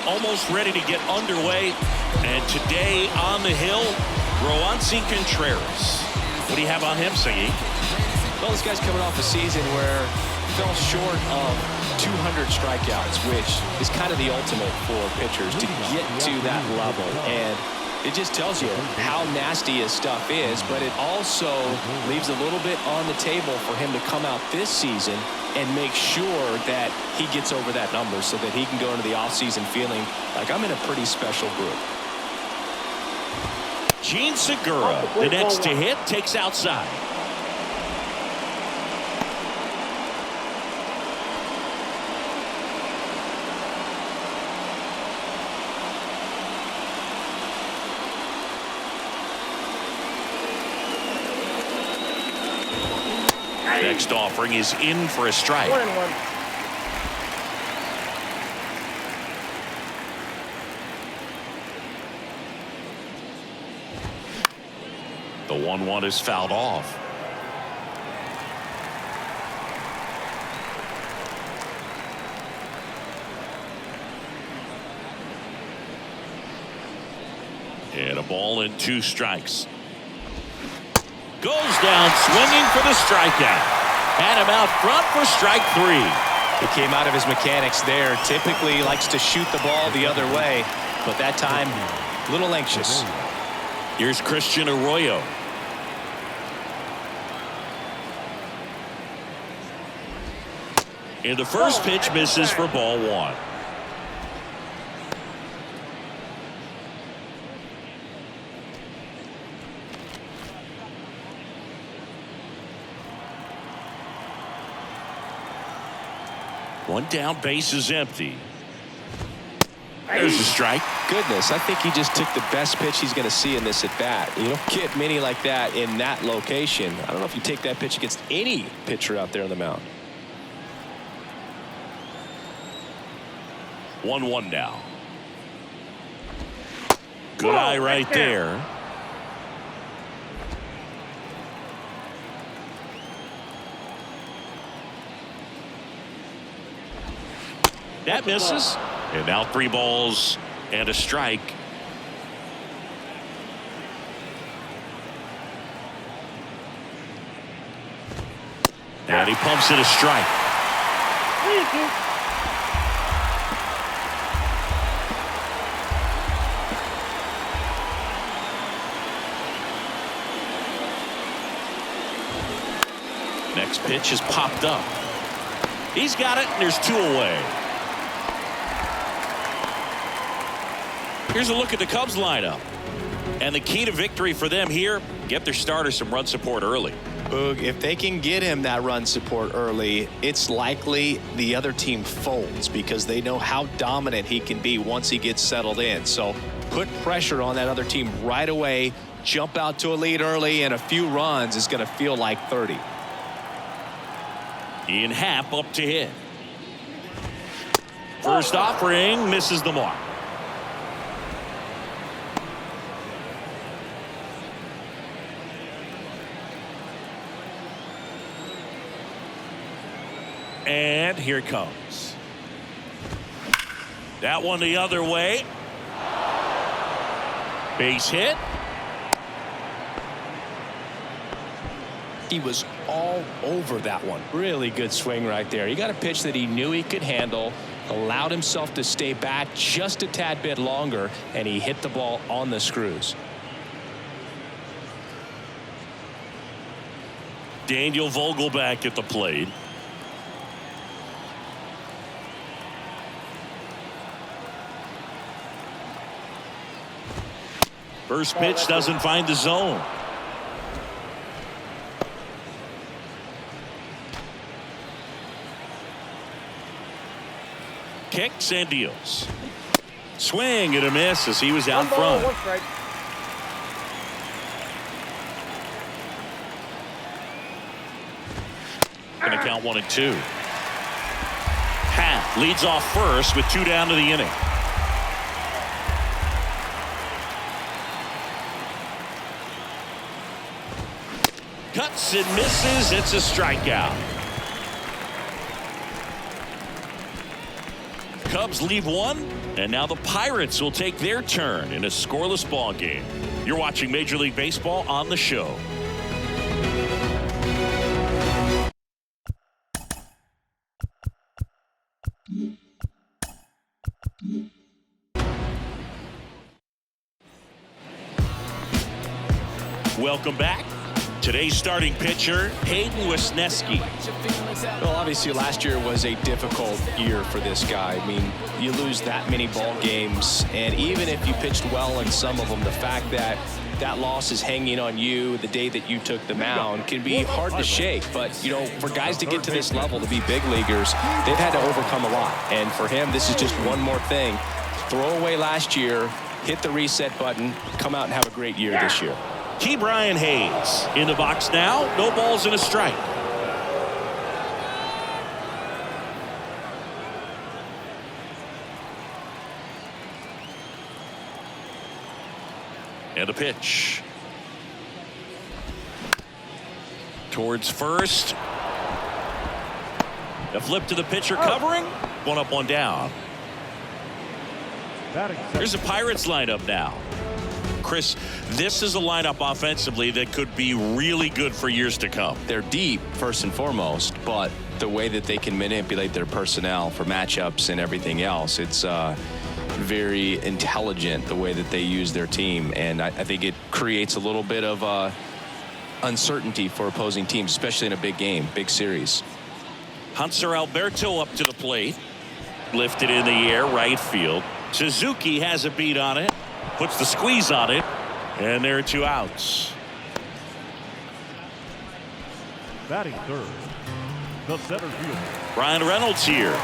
almost ready to get underway. And today on the hill, Roansy Contreras. What do you have on him, Siggy? Well, this guy's coming off a season where he fell short of 200 strikeouts, which is kind of the ultimate for pitchers to get to that level. And it just tells you how nasty his stuff is, but it also leaves a little bit on the table for him to come out this season and make sure that he gets over that number so that he can go into the offseason feeling like I'm in a pretty special group. Gene Segura, the next to hit, takes outside. Next offering is in for a strike. 1-1. The 1-1 is fouled off. And a ball and 2 strikes. Goes down swinging for the strikeout. Had him out front for strike 3. He came out of his mechanics there. Typically likes to shoot the ball the other way, but that time a little anxious. Here's Christian Arroyo. And the first pitch misses for ball 1. One down, base is empty. There's the strike. Goodness, I think he just took the best pitch he's going to see in this at bat. You don't get many like that in that location. I don't know if you take that pitch against any pitcher out there on the mound. 1-1 now. Good eye right there. That misses. And now 3 balls and a strike. And he pumps it a strike. Next pitch is popped up. He's got it, and there's 2 away. Here's a look at the Cubs lineup. And the key to victory for them here, get their starter some run support early. Boog, if they can get him that run support early, it's likely the other team folds because they know how dominant he can be once he gets settled in. So put pressure on that other team right away. Jump out to a lead early, and a few runs is going to feel like 30. Ian Happ up to hit. First offering misses the mark. And here it comes. That one the other way. Base hit. He was all over that one. Really good swing right there. He got a pitch that he knew he could handle, allowed himself to stay back just a tad bit longer, and he hit the ball on the screws. Daniel Vogelback at the plate. First pitch doesn't find the zone. Kicks and deals. Swing and a miss as he was out front. Going to count 1 and 2. Happ leads off first with 2 down to the inning. Cuts and misses. It's a strikeout. Cubs leave one, and now the Pirates will take their turn in a scoreless ball game. You're watching Major League Baseball on the show. Welcome back. Today's starting pitcher, Hayden Wesneski. Well, obviously last year was a difficult year for this guy. I mean, you lose that many ball games, and even if you pitched well in some of them, the fact that that loss is hanging on you the day that you took the mound can be hard to shake. But, you know, for guys to get to this level, to be big leaguers, they've had to overcome a lot. And for him, this is just one more thing. Throw away last year, hit the reset button, come out and have a great year this year. Key Brian Hayes in the box now. No balls and a strike. And a pitch. Towards first. A flip to the pitcher covering. One up, one down. Here's the Pirates lineup now. Chris, this is a lineup offensively that could be really good for years to come. They're deep, first and foremost, but the way that they can manipulate their personnel for matchups and everything else, it's very intelligent the way that they use their team. And I think it creates a little bit of uncertainty for opposing teams, especially in a big game, big series. Hanser Alberto up to the plate. Lifted in the air, right field. Suzuki has a beat on it. Puts the squeeze on it, and there are two outs. Batting third, the center fielder, Ryan Reynolds here.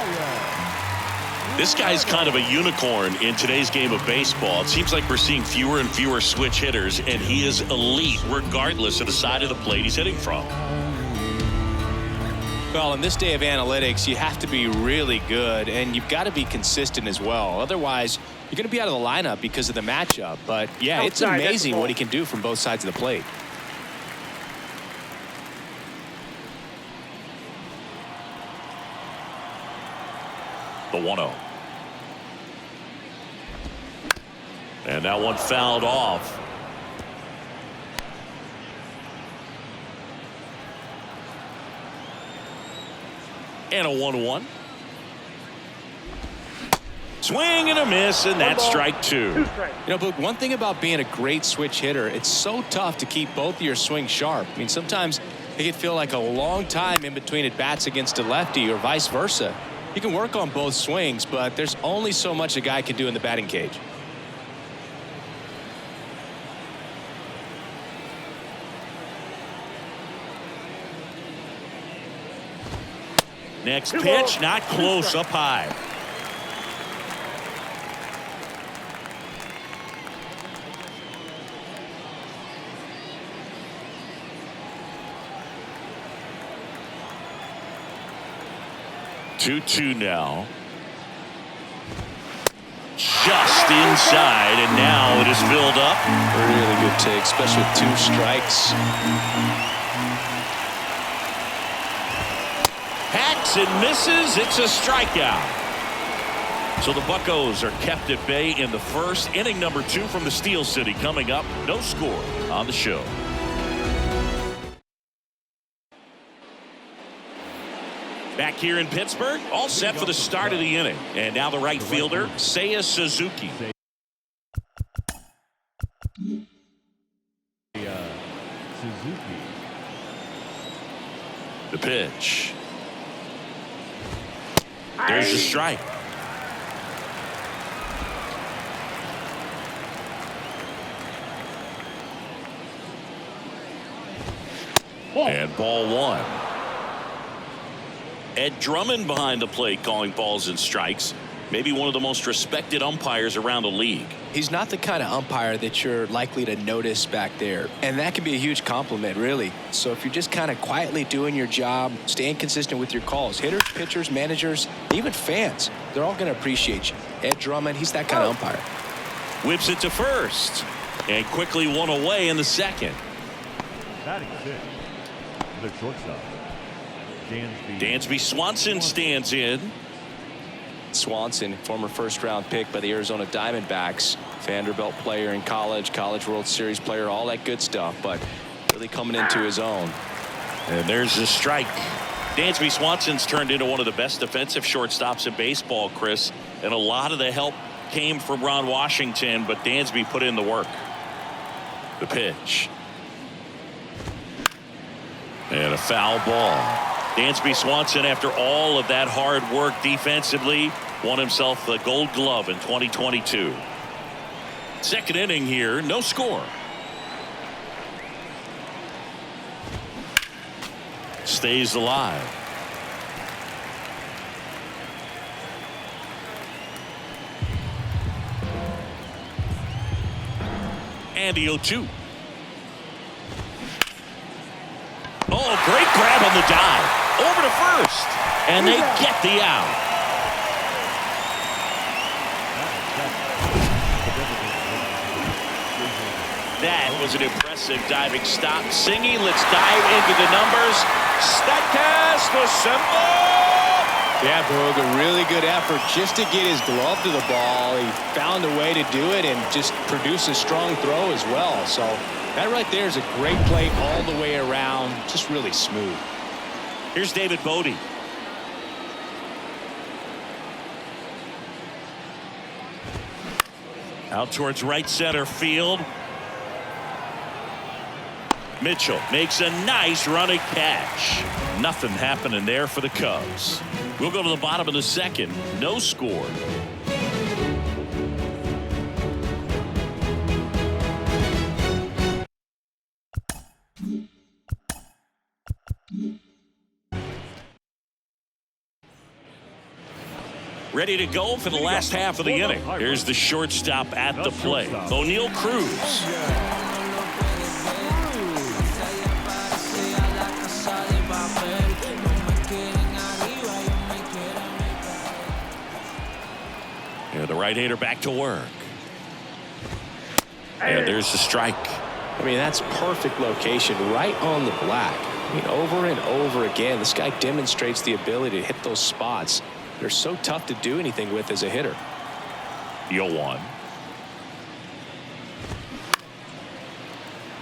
This guy's kind of a unicorn in today's game of baseball. It seems like we're seeing fewer and fewer switch hitters, and he is elite regardless of the side of the plate he's hitting from. Well, in this day of analytics, you have to be really good, and you've got to be consistent as well. Otherwise, you're going to be out of the lineup because of the matchup. But, yeah, it's amazing what he can do from both sides of the plate. The 1-0. And that one fouled off. And a 1-1. Swing and a miss, and that's strike two. You know, but one thing about being a great switch hitter, it's so tough to keep both of your swings sharp. I mean, sometimes it can feel like a long time in between at bats against a lefty or vice versa. You can work on both swings, but there's only so much a guy can do in the batting cage. Next pitch, not close, up high. Two now. Just inside, and now it is filled up. Really good take, especially with two strikes. Hacks and misses. It's a strikeout. So the Buccos are kept at bay in the first. Inning number 2 from the Steel City coming up. No score on the show. Back here in Pittsburgh, all set for the start of the inning. And now the right fielder, Seiya Suzuki. Suzuki. The pitch. There's the strike. And ball one. Ed Drummond behind the plate calling balls and strikes. Maybe one of the most respected umpires around the league. He's not the kind of umpire that you're likely to notice back there. And that can be a huge compliment, really. So if you're just kind of quietly doing your job, staying consistent with your calls, hitters, pitchers, managers, even fans, they're all going to appreciate you. Ed Drummond, he's that kind of umpire. Whips it to first. And quickly one away in the second. Batting sixth, the shortstop, Dansby Swanson stands in. Swanson, former first-round pick by the Arizona Diamondbacks, Vanderbilt player in college, College World Series player, all that good stuff, but really coming into his own. And there's the strike. Dansby Swanson's turned into one of the best defensive shortstops in baseball, Chris, and a lot of the help came from Ron Washington, but Dansby put in the work. The pitch. And a foul ball. Dansby Swanson, after all of that hard work defensively, won himself the Gold Glove in 2022. Second inning here, no score. Stays alive. And the 0-2. Oh, great grab on the dive. Over to first. And they get the out. That was an impressive diving stop. Singy, let's dive into the numbers. Statcast assemble. Yeah, Boog, a really good effort just to get his glove to the ball. He found a way to do it and just produce a strong throw as well. So that right there is a great play all the way around. Just really smooth. Here's David Bodie. Out towards right center field. Mitchell makes a nice running catch. Nothing happening there for the Cubs. We'll go to the bottom of the second. No score. Ready to go for the last half of the inning. Here's the shortstop at the plate. O'Neal Cruz. And the right-hander back to work. And there's the strike. I mean, that's perfect location right on the black. I mean, over and over again, this guy demonstrates the ability to hit those spots. They're so tough to do anything with as a hitter. 0-1.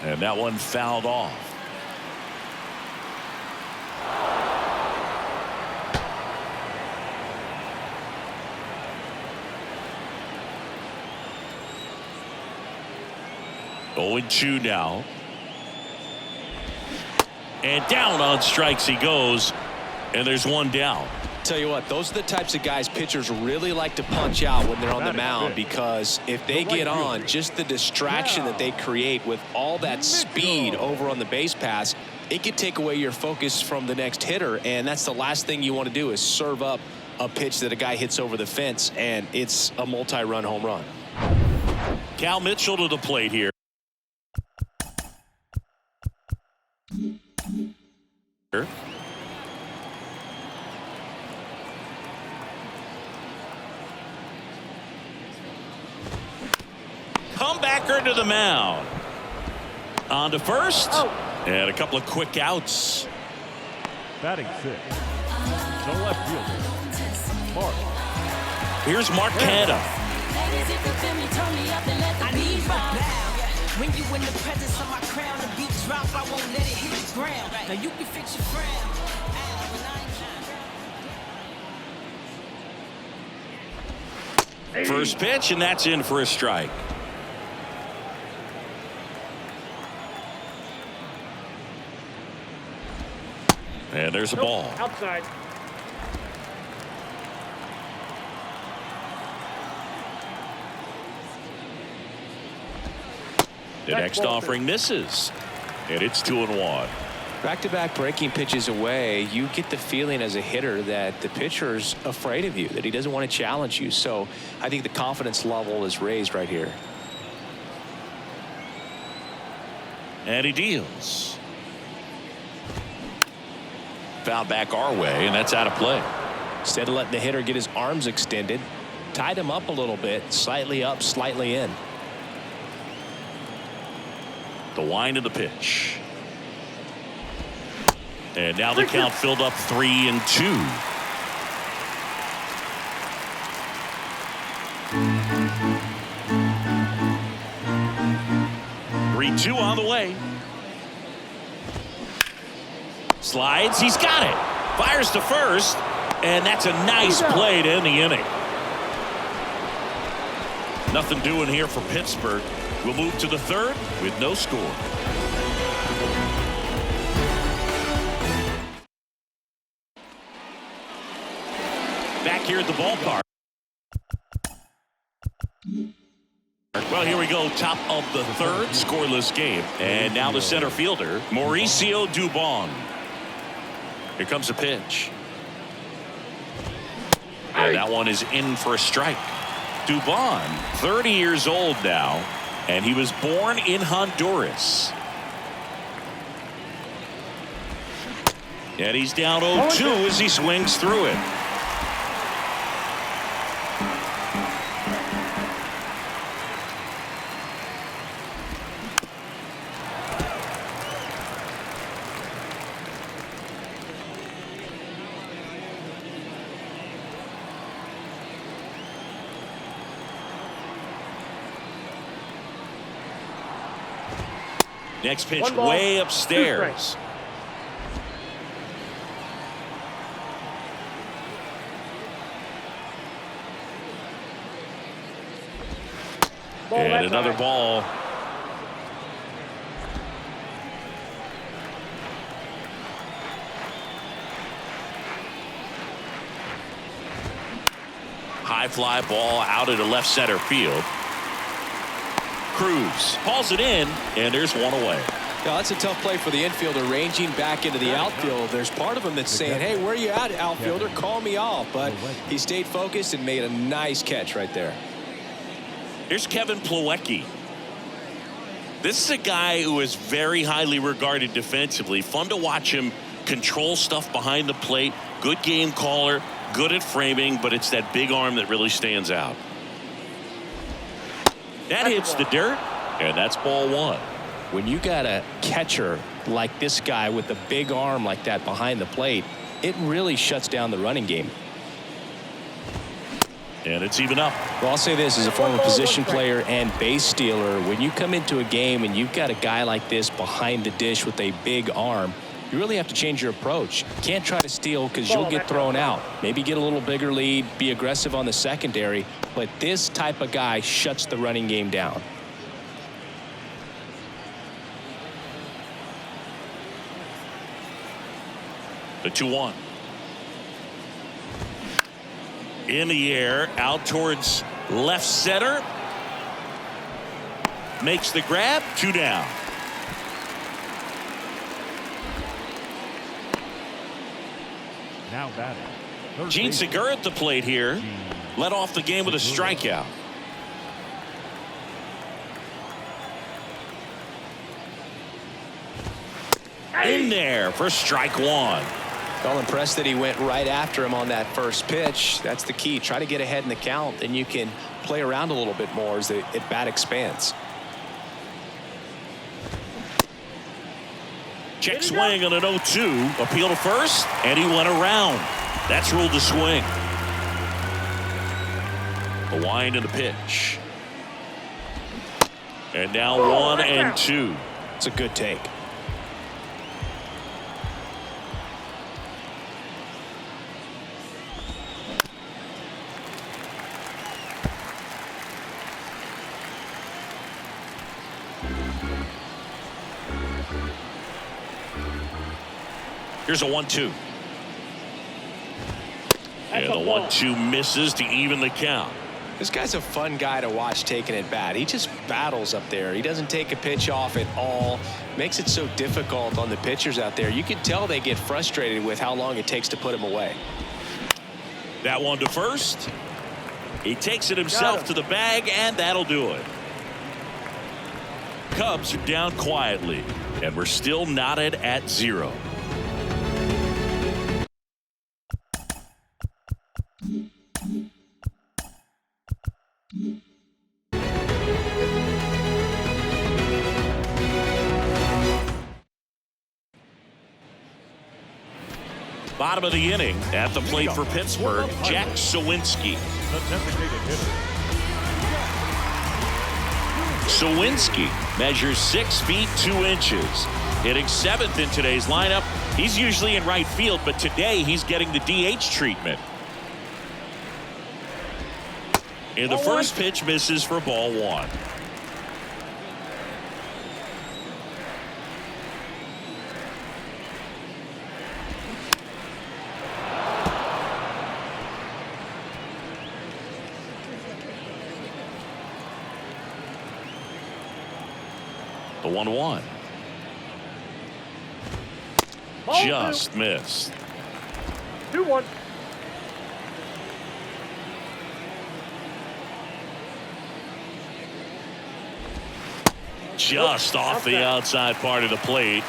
And that one fouled off. Oh, 0-2 now. And down on strikes he goes. And there's one down. Tell you what, those are the types of guys pitchers really like to punch out when they're on the mound, because if they get on, just the distraction that they create with all that speed over on the base pass, it could take away your focus from the next hitter, and that's the last thing you want to do is serve up a pitch that a guy hits over the fence, and it's a multi-run home run. Cal Mitchell to the plate here. Comebacker to the mound. On to first. And a couple of quick outs. Batting sixth, the left fielder, Mark. Here's Mark Canha. When you in the presence of my crown, the beat drop, I won't let it hit the ground. Now you can fix your frown. First pitch, and that's in for a strike. And there's a ball. Outside. The next offering misses. And it's 2-1. Back-to-back breaking pitches away, you get the feeling as a hitter that the pitcher's afraid of you, that he doesn't want to challenge you. So I think the confidence level is raised right here. And he deals. Foul back our way, and that's out of play. Instead of letting the hitter get his arms extended, tied him up a little bit, slightly up, slightly in. The wind of the pitch. And now the count filled up 3-2. 3-2 on the way. Slides. He's got it. Fires to first. And that's a nice play to end the inning. Nothing doing here for Pittsburgh. We'll move to the third with no score. Back here at the ballpark. Well, here we go. Top of the third, scoreless game. And now the center fielder, Mauricio Dubon. Here comes a pitch. And that one is in for a strike. Dubon, 30 years old now, and he was born in Honduras. And he's down 0-2 as he swings through it. Next pitch way upstairs. And another ball. High fly ball out into left center field. Cruz hauls it in, and there's one away. Now, that's a tough play for the infielder, ranging back into the outfield. There's part of him that's saying, hey, where are you at, outfielder? Call me off. But he stayed focused and made a nice catch right there. Here's Kevin Plawecki. This is a guy who is very highly regarded defensively. Fun to watch him control stuff behind the plate. Good game caller, good at framing, but it's that big arm that really stands out. That hits the dirt, and that's ball one. When you got a catcher like this guy with a big arm like that behind the plate, it really shuts down the running game. And it's even up. Well, I'll say this as a former position player and base stealer. When you come into a game and you've got a guy like this behind the dish with a big arm, you really have to change your approach. You can't try to steal because you'll get thrown out. Maybe get a little bigger lead, be aggressive on the secondary, but this type of guy shuts the running game down. The 2-1. In the air, out towards left center. Makes the grab, 2 down. Now batting. Gene Segura at the plate here. Led off the game with a strikeout. In there for strike one. Well, impressed that he went right after him on that first pitch. That's the key. Try to get ahead in the count, and you can play around a little bit more as the at-bat expands. Check swing on an 0-2. Appeal to first, and he went around. That's ruled a swing. The wind and the pitch. And now 1-2. It's a good take. Here's a 1-2. And the 1-2 misses to even the count. This guy's a fun guy to watch taking at bat. He just battles up there. He doesn't take a pitch off at all. Makes it so difficult on the pitchers out there. You can tell they get frustrated with how long it takes to put him away. That one to first. He takes it himself to the bag, and that'll do it. Cubs are down quietly, and we're still knotted at 0. Bottom of the inning at the plate for Pittsburgh, Jack Sawinski. The designated hitter, Sawinski measures 6 feet 2 inches. Hitting 7th in today's lineup. He's usually in right field, but today he's getting the DH treatment. And the first pitch misses for ball 1. The 1-1. Just missed. 2-1. Just off the outside part of the plate.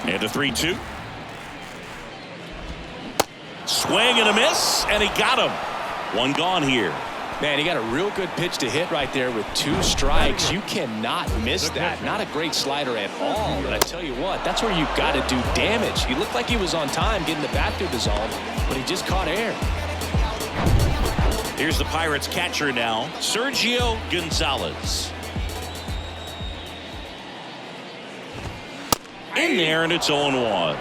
And a 3-2. Swing and a miss, and he got him. One gone here. Man, he got a real good pitch to hit right there with 2 strikes. You cannot miss that. Not a great slider at all. But I tell you what, that's where you got to do damage. He looked like he was on time getting the bat to dissolve, but he just caught air. Here's the Pirates catcher now, Sergio Gonzalez. In there, and it's 0-1.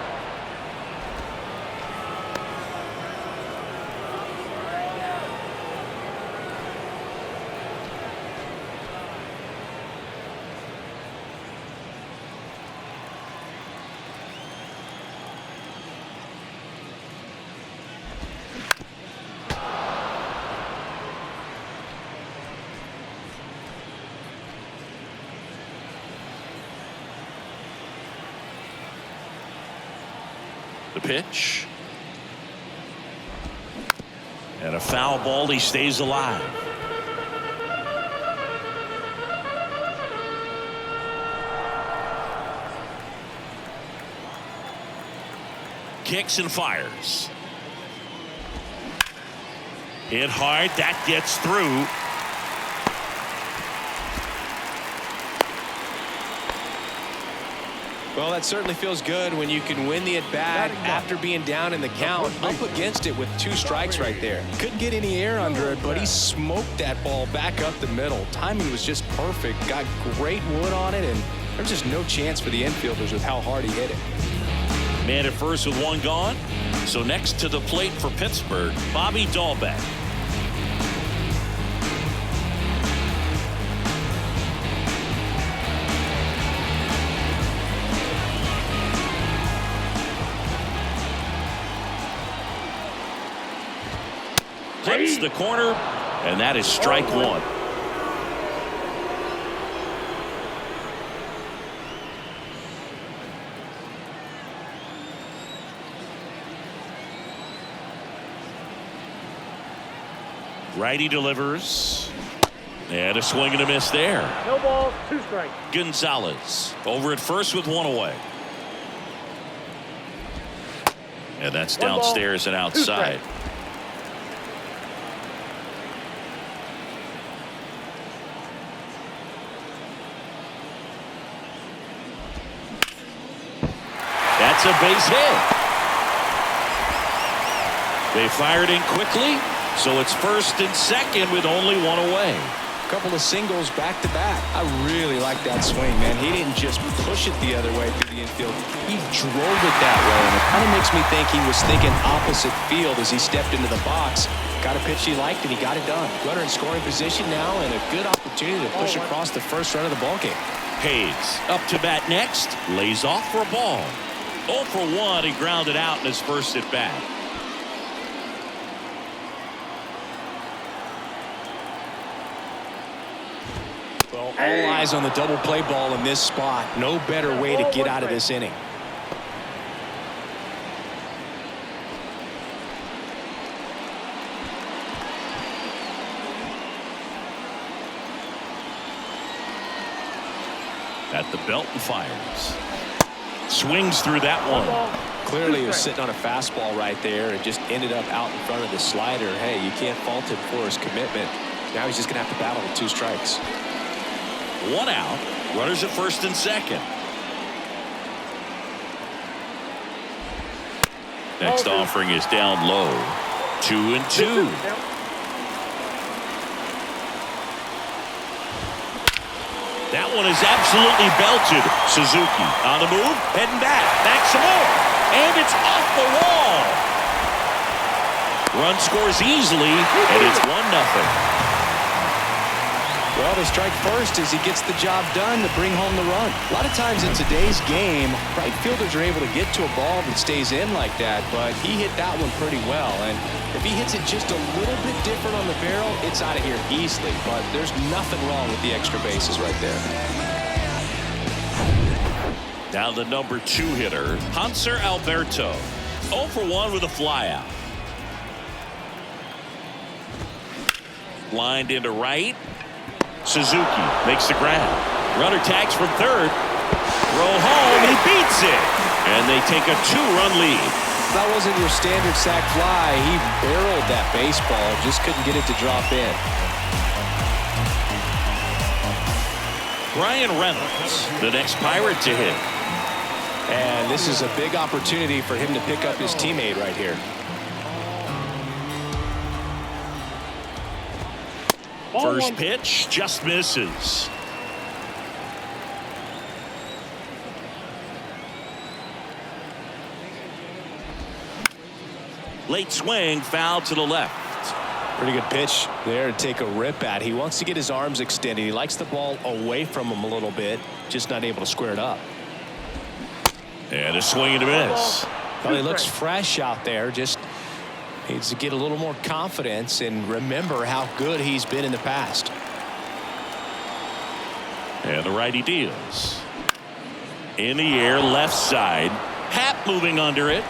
The pitch. And a foul ball. He stays alive. Kicks and fires. Hit hard. That gets through. Well, that certainly feels good when you can win the at-bat after being down in the count. Up against it with 2 strikes right there. Couldn't get any air under it, but he smoked that ball back up the middle. Timing was just perfect. Got great wood on it, and there's just no chance for the infielders with how hard he hit it. Man at first with 1 gone. So next to the plate for Pittsburgh, Bobby Dahlbeck. Hits the corner, and that is strike 1. Righty delivers, and a swing and a miss there. No balls, 2 strikes. Gonzalez over at first with 1 away. And that's downstairs and outside. That's a base hit. They fired in quickly, so it's first and second with only 1 away. Couple of singles back to back. I really like that swing, man. He didn't just push it the other way through the infield. He drove it that way, and it kind of makes me think he was thinking opposite field as he stepped into the box. Got a pitch he liked, and he got it done. Runner in scoring position now, and a good opportunity to push across the first run of the ballgame. Hayes up to bat next, lays off for a ball. 0 for 1, he grounded out in his first at bat. Well, all eyes on the double play ball in this spot. No better way to get out of this inning. At the belt and fires. Swings through that one. Clearly he was sitting on a fastball right there and just ended up out in front of the slider. Hey, you can't fault him for his commitment. Now he's just going to have to battle with 2 strikes. One out. Runners at first and second. Next offering is down low. 2-2. That one is absolutely belted. Suzuki on the move, heading back some more, and it's off the wall. Run scores easily, and it's 1-0. Well, the strike first as he gets the job done to bring home the run. A lot of times in today's game, right fielders are able to get to a ball that stays in like that, but he hit that one pretty well. And if he hits it just a little bit different on the barrel, it's out of here easily. But there's nothing wrong with the extra bases right there. Now the number 2 hitter, Hanser Alberto. 0 for 1 with a flyout. Lined into right. Suzuki makes the grab. Runner tags from third. Throw home. He beats it. And they take a 2-run lead. That wasn't your standard sac fly. He barreled that baseball. Just couldn't get it to drop in. Brian Reynolds, the next Pirate to hit. And this is a big opportunity for him to pick up his teammate right here. First pitch just misses. Late swing, foul to the left. Pretty good pitch there to take a rip at. He wants to get his arms extended. He likes the ball away from him a little bit, just not able to square it up. And a swing and a miss. Well, he looks fresh out there. Just needs to get a little more confidence and remember how good he's been in the past. And the righty deals. In the air, left side. Happ moving under it.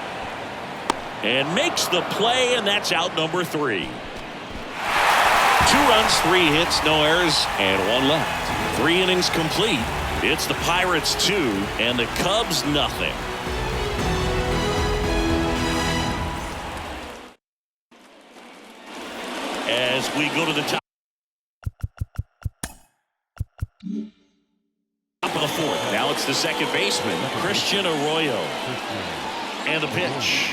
And makes the play, and that's out number 3. 2 runs, 3 hits, no errors, and 1 left. 3 innings complete. It's the Pirates 2 and the Cubs nothing. As we go to the top of the 4th. Now it's the second baseman, Christian Arroyo. And the pitch.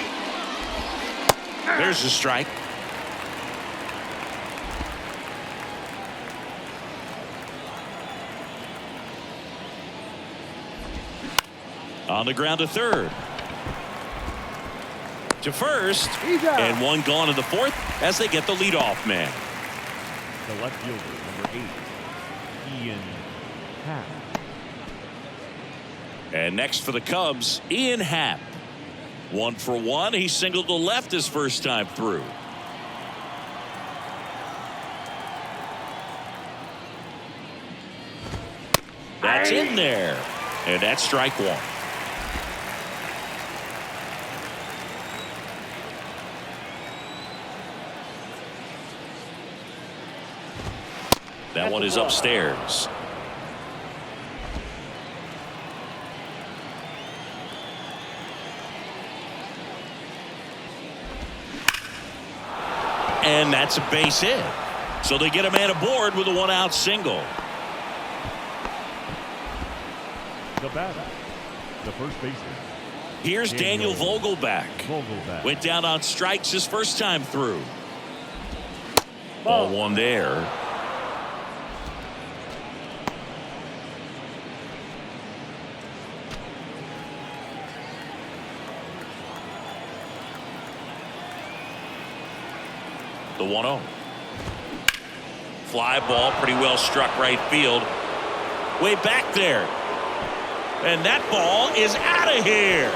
There's the strike. On the ground to third. To first. And 1 gone in the 4th as they get the leadoff man. The left fielder, number 8, Ian Happ. And next for the Cubs, Ian Happ. 1 for 1. He singled to left his first time through. That's in there. And that's strike 1. That one is upstairs. And that's a base hit. So they get a man aboard with a 1-out single. The batter, the first baseman. Here's Daniel Vogelback. Went down on strikes his first time through. Ball 1 there. The 1-0. Fly ball, pretty well struck right field. Way back there. And that ball is out of here.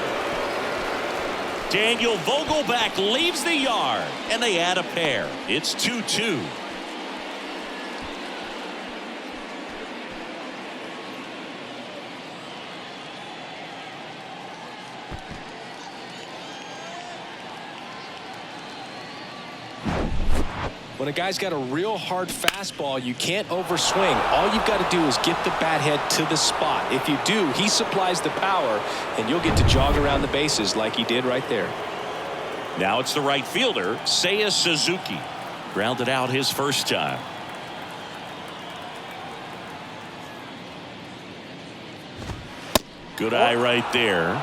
Daniel Vogelback leaves the yard, and they add a pair. It's 2-2. When a guy's got a real hard fastball, you can't overswing. All you've got to do is get the bat head to the spot. If you do, he supplies the power, and you'll get to jog around the bases like he did right there. Now it's the right fielder, Seiya Suzuki. Grounded out his first time. Good eye right there.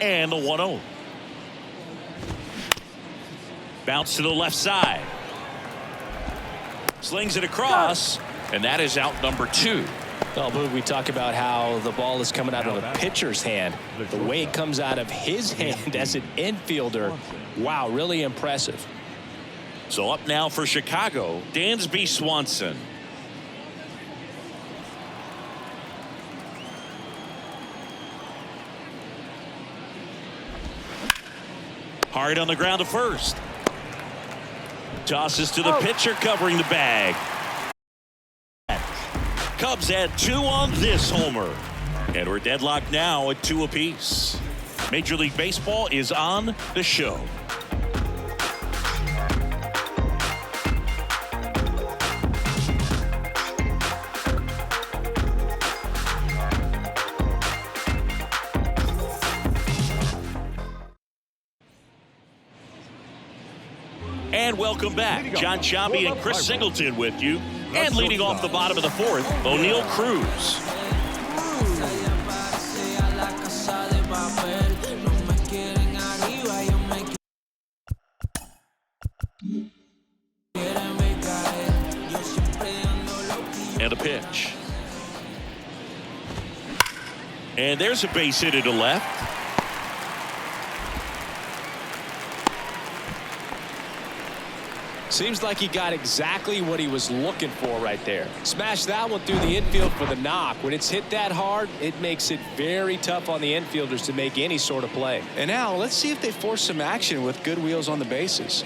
And the 1-0. Bounce to the left side. Slings it across. And that is out number 2. Well, Boog, we talk about how the ball is coming out of the pitcher's hand. The way it comes out of his hand as an infielder, wow, really impressive. So up now for Chicago, Dansby Swanson. Hard on the ground to first. Tosses to the pitcher covering the bag. Cubs add 2 on this homer. And we're deadlocked now at 2 apiece. Major League Baseball is on the show. And welcome back. John Sciambi and Chris Singleton with you. And leading off the bottom of the 4th, O'Neal Cruz. And a pitch. And there's a base hit to left. Seems like he got exactly what he was looking for right there. Smashed that one through the infield for the knock. When it's hit that hard, it makes it very tough on the infielders to make any sort of play. And now let's see if they force some action with good wheels on the bases.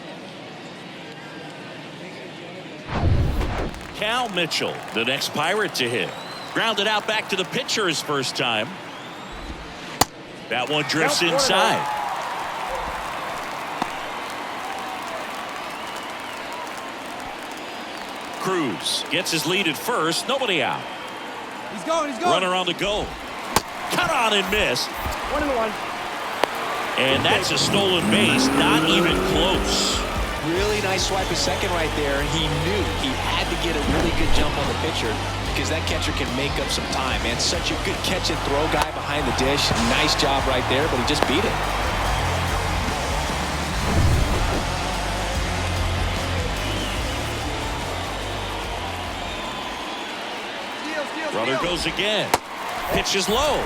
Cal Mitchell, the next Pirate to hit. Grounded out back to the pitcher his first time. That one drifts inside. Cruz gets his lead at first. Nobody out. He's going. Runner on the go. Cut on and miss. 1-1. And that's a stolen base. Not even close. Really nice swipe at second right there. He knew he had to get a really good jump on the pitcher because that catcher can make up some time. Man, such a good catch and throw guy behind the dish. Nice job right there, but he just beat it. Runner goes again. Pitch is low.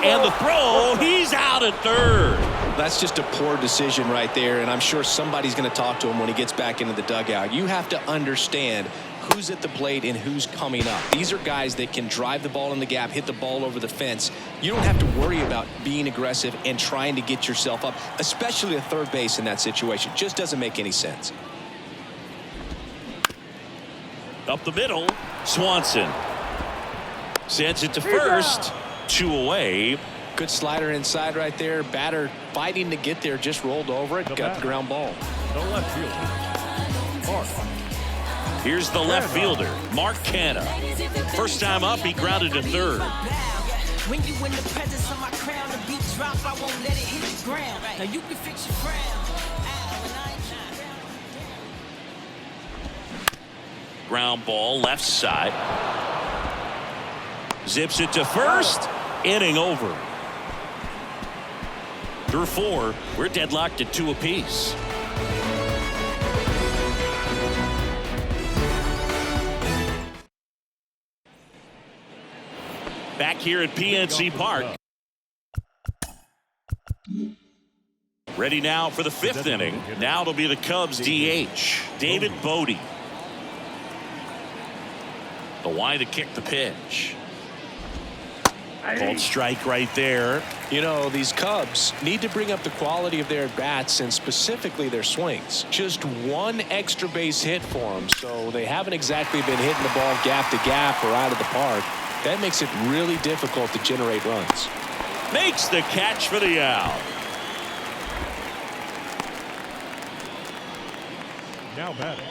And the throw, he's out at third. That's just a poor decision right there, and I'm sure somebody's going to talk to him when he gets back into the dugout. You have to understand who's at the plate and who's coming up. These are guys that can drive the ball in the gap, hit the ball over the fence. You don't have to worry about being aggressive and trying to get yourself up, especially at third base in that situation. Just doesn't make any sense. Up the middle, Swanson sends it to first. 2 away. Good slider inside right there. Batter fighting to get there, just rolled over it, got the ground ball. The left fielder, Mark. Here's the left fielder, Mark Canha. First time up, he grounded to third. When you in the presence of my crown, the beat drop, I won't let it hit the ground. Now you can fix your frown. Ground ball, left side. Zips it to first. Inning over. Through 4, we're deadlocked at 2 apiece. Back here at PNC Park. Ready now for the 5th inning. Now it'll be the Cubs DH, David Bodie. The wide to kick the pitch. Called strike right there. You know, these Cubs need to bring up the quality of their bats and specifically their swings. Just one extra base hit for them, so they haven't exactly been hitting the ball gap to gap or out of the park. That makes it really difficult to generate runs. Makes the catch for the out. Now batting,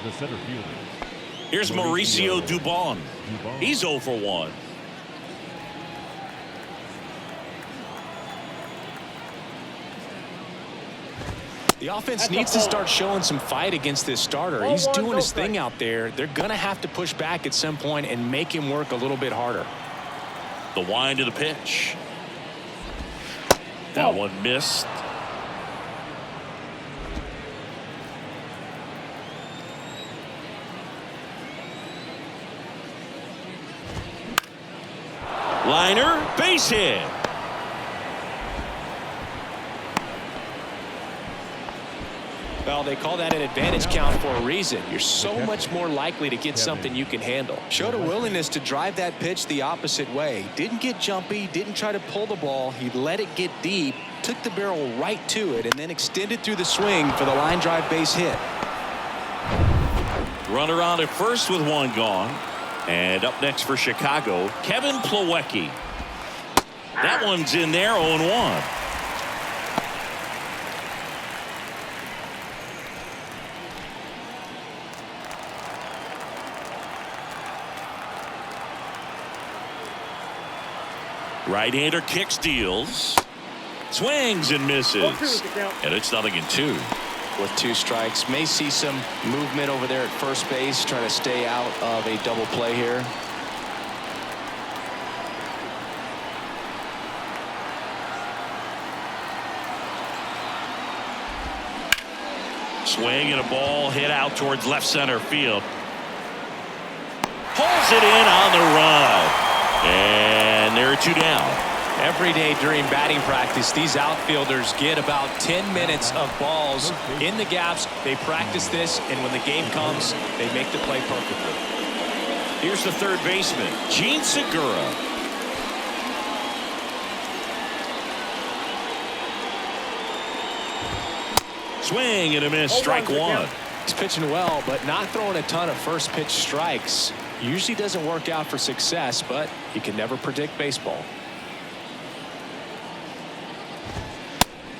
the center fielder, Here's Mauricio Dubon. He's 0 for 1. The offense needs to start showing some fight against this starter. He's doing his thing out there. They're going to have to push back at some point and make him work a little bit harder. The wind of the pitch. That one missed. Liner, base hit. Well, they call that an advantage count for a reason. You're so much more likely to get something you can handle. Showed a willingness to drive that pitch the opposite way. Didn't get jumpy, didn't try to pull the ball. He let it get deep, took the barrel right to it, and then extended through the swing for the line drive base hit. Runner on at first with one gone. And up next for Chicago, Kevin Plawecki. That one's in there, 0-1. Right-hander kicks, deals, swings and misses, and it's 0-2. With 2 strikes, may see some movement over there at first base, trying to stay out of a double play here. Swing and a ball hit out towards left center field. Pulls it in on the run. And there are 2 down. Every day during batting practice, these outfielders get about 10 minutes of balls in the gaps. They practice this, and when the game comes, they make the play perfectly. Here's the third baseman, Gene Segura. Swing and a miss, strike 1. He's pitching well, but not throwing a ton of first pitch strikes. Usually doesn't work out for success, but you can never predict baseball.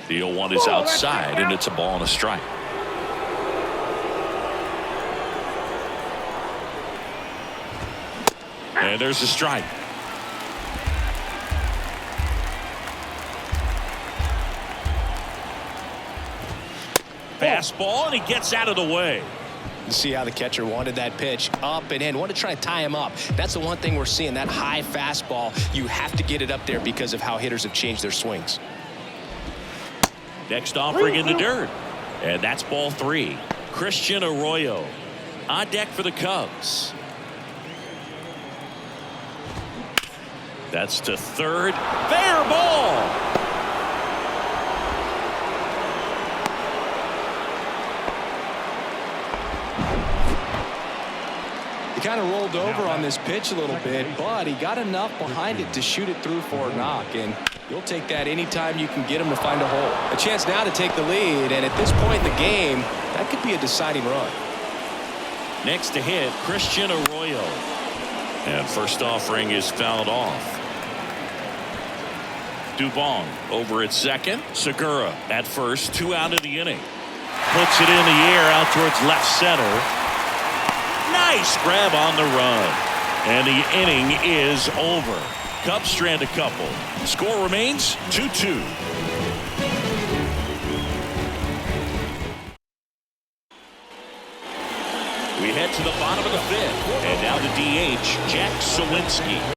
The 0-1 is outside, and it's a ball and a strike. And there's a strike. Fastball, and he gets out of the way. You see how the catcher wanted that pitch up and in, wanted to try to tie him up. That's the one thing we're seeing, that high fastball. You have to get it up there because of how hitters have changed their swings. Next offering in the dirt. And that's ball 3. Christian Arroyo on deck for the Cubs. That's to third. Fair ball. He kind of rolled over on this pitch a little bit, but he got enough behind it to shoot it through for a knock. And you'll take that anytime you can get him to find a hole. A chance now to take the lead, and at this point in the game, that could be a deciding run. Next to hit, Christian Arroyo. And first offering is fouled off. Dubon over at second. Segura at first. 2 out of the inning. Puts it in the air out towards left center. Nice grab on the run. And the inning is over. Cubs strand a couple. Score remains 2-2. We head to the bottom of the 5th. And now the DH, Jack Suwinski.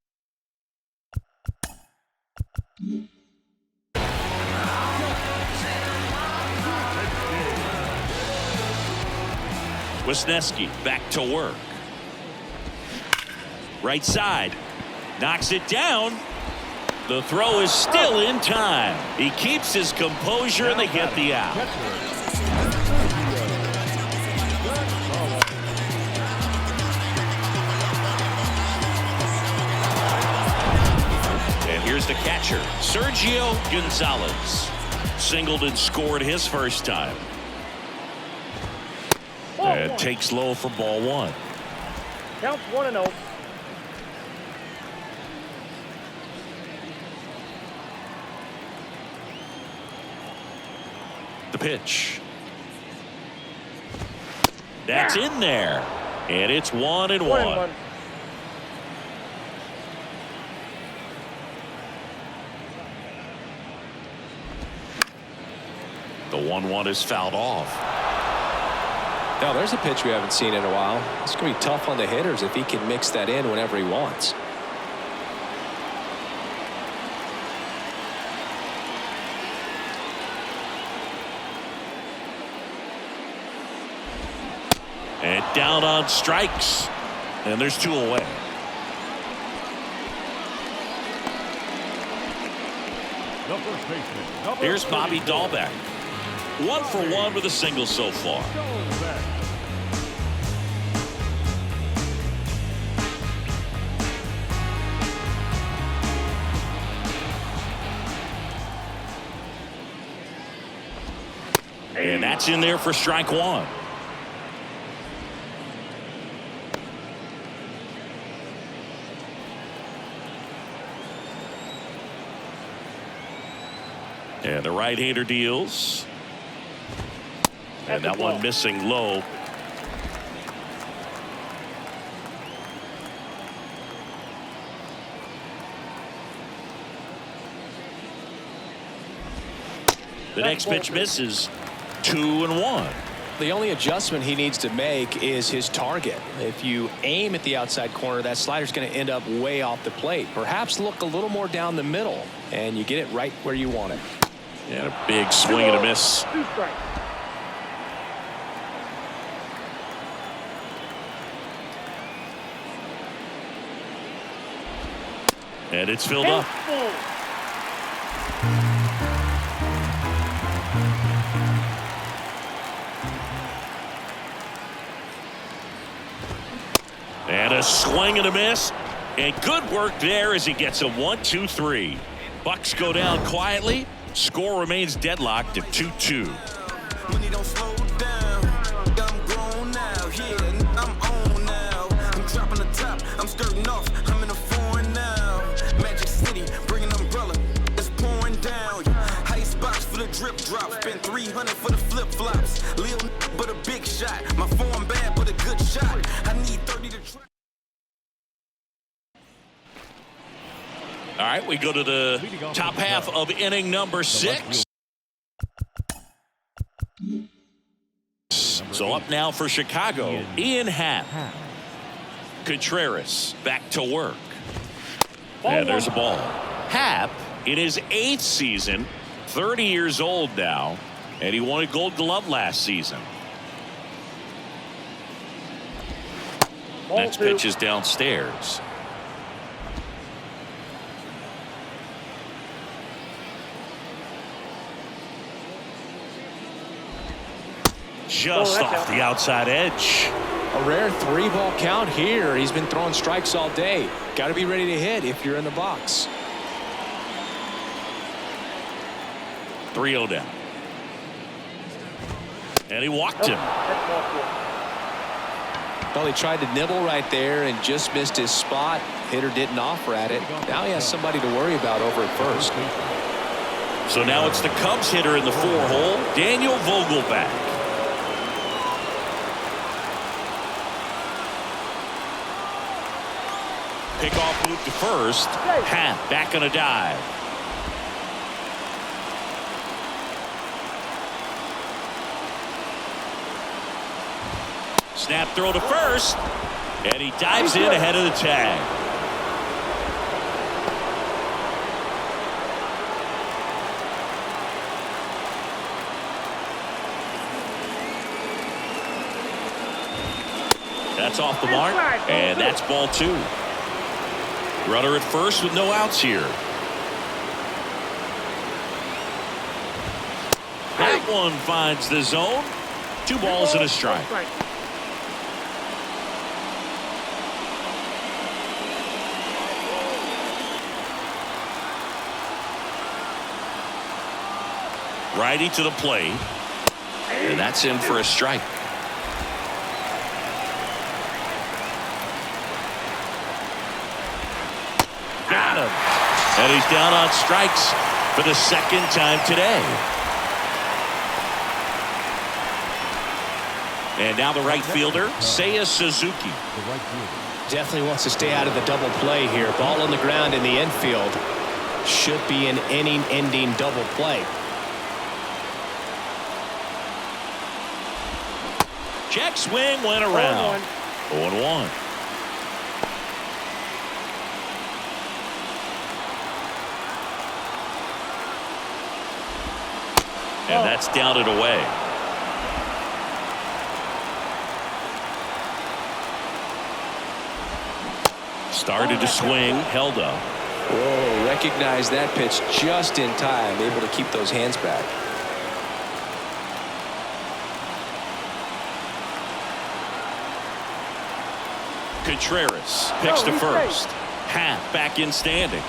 Wisniewski back to work. Right side. Knocks it down. The throw is still in time. He keeps his composure and they get the out. And here's the catcher, Sergio Gonzalez. Singled and scored his first time. And takes low for ball 1. Counts 1-0. The pitch. That's in there. And it's 1-1. 1-1. The 1-1 is fouled off. Now there's a pitch we haven't seen in a while. It's going to be tough on the hitters if he can mix that in whenever he wants. And down on strikes. And there's 2 away. The first baseman, number Here's Bobby 34. Dahlbeck. 1 for 1 with a single so far. Dahlbeck. And that's in there for strike 1. And the right-hander deals. And that one missing low. The next pitch misses. 2-1. The only adjustment he needs to make is his target. If you aim at the outside corner, that slider's going to end up way off the plate. Perhaps look a little more down the middle, and you get it right where you want it. And a big swing and a miss. 2 strikes. And it's filled up. And a swing and a miss. And good work there as he gets a 1-2-3. Bucks go down quietly. Score remains deadlocked at 2-2. Money don't slow down. I'm grown now. Yeah, I'm on now. I'm dropping the top. I'm skirting off. I'm in a foreign now. Magic City, bringing umbrella. It's pouring down. Ice box for the drip drop. Spent 300 for the flip flops. Lil but a big shot. My form bad but a good shot. I need 30 to try. All right, we go to the top half of inning number 6. So up now for Chicago, Ian Happ. Contreras back to work. And there's a ball. Happ in his 8th season, 30 years old now, and he won a Gold Glove last season. Next pitch is downstairs. Just off the outside edge. A rare 3-ball count here. He's been throwing strikes all day. Got to be ready to hit if you're in the box. 3-0 down. And he walked him. Well, he tried to nibble right there and just missed his spot. Hitter didn't offer at it. Now he has somebody to worry about over at first. So now it's the Cubs hitter in the 4-hole, Daniel Vogelbach. Pickoff move to first. Happ back on a dive. Snap throw to first. And he dives in ahead of the tag. That's off the mark. And that's ball 2. Runner at first with no outs here. That one finds the zone. 2 balls and a strike. Righty to the plate. And that's in for a strike. Got him. And he's down on strikes for the 2nd time today. And now the right fielder, Seiya Suzuki. The right fielder. Definitely wants to stay out of the double play here. Ball on the ground in the infield. Should be an inning-ending double play. Check swing went around. 0-1. And that's down and away. Started to swing, held up. Whoa, recognize that pitch just in time. Able to keep those hands back. Contreras picks to first. Happ back in standing.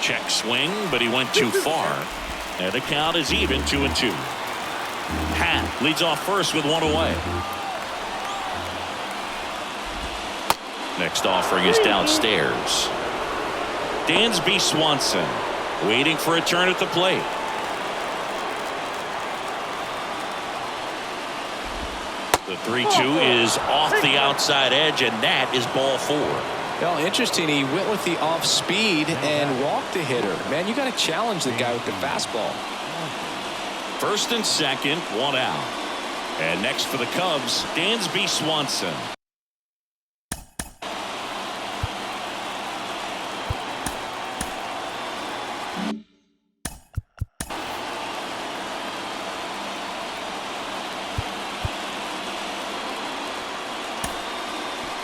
Check swing, but he went too far. And the count is even, 2-2. Happ leads off first with one away. Next offering is downstairs. Dansby Swanson waiting for a turn at the plate. The 3-2 is off the outside edge, and that is ball 4. Well, interesting. He went with the off speed and walked the hitter. Man, you got to challenge the guy with the fastball. First and second, one out. And next for the Cubs, Dansby Swanson.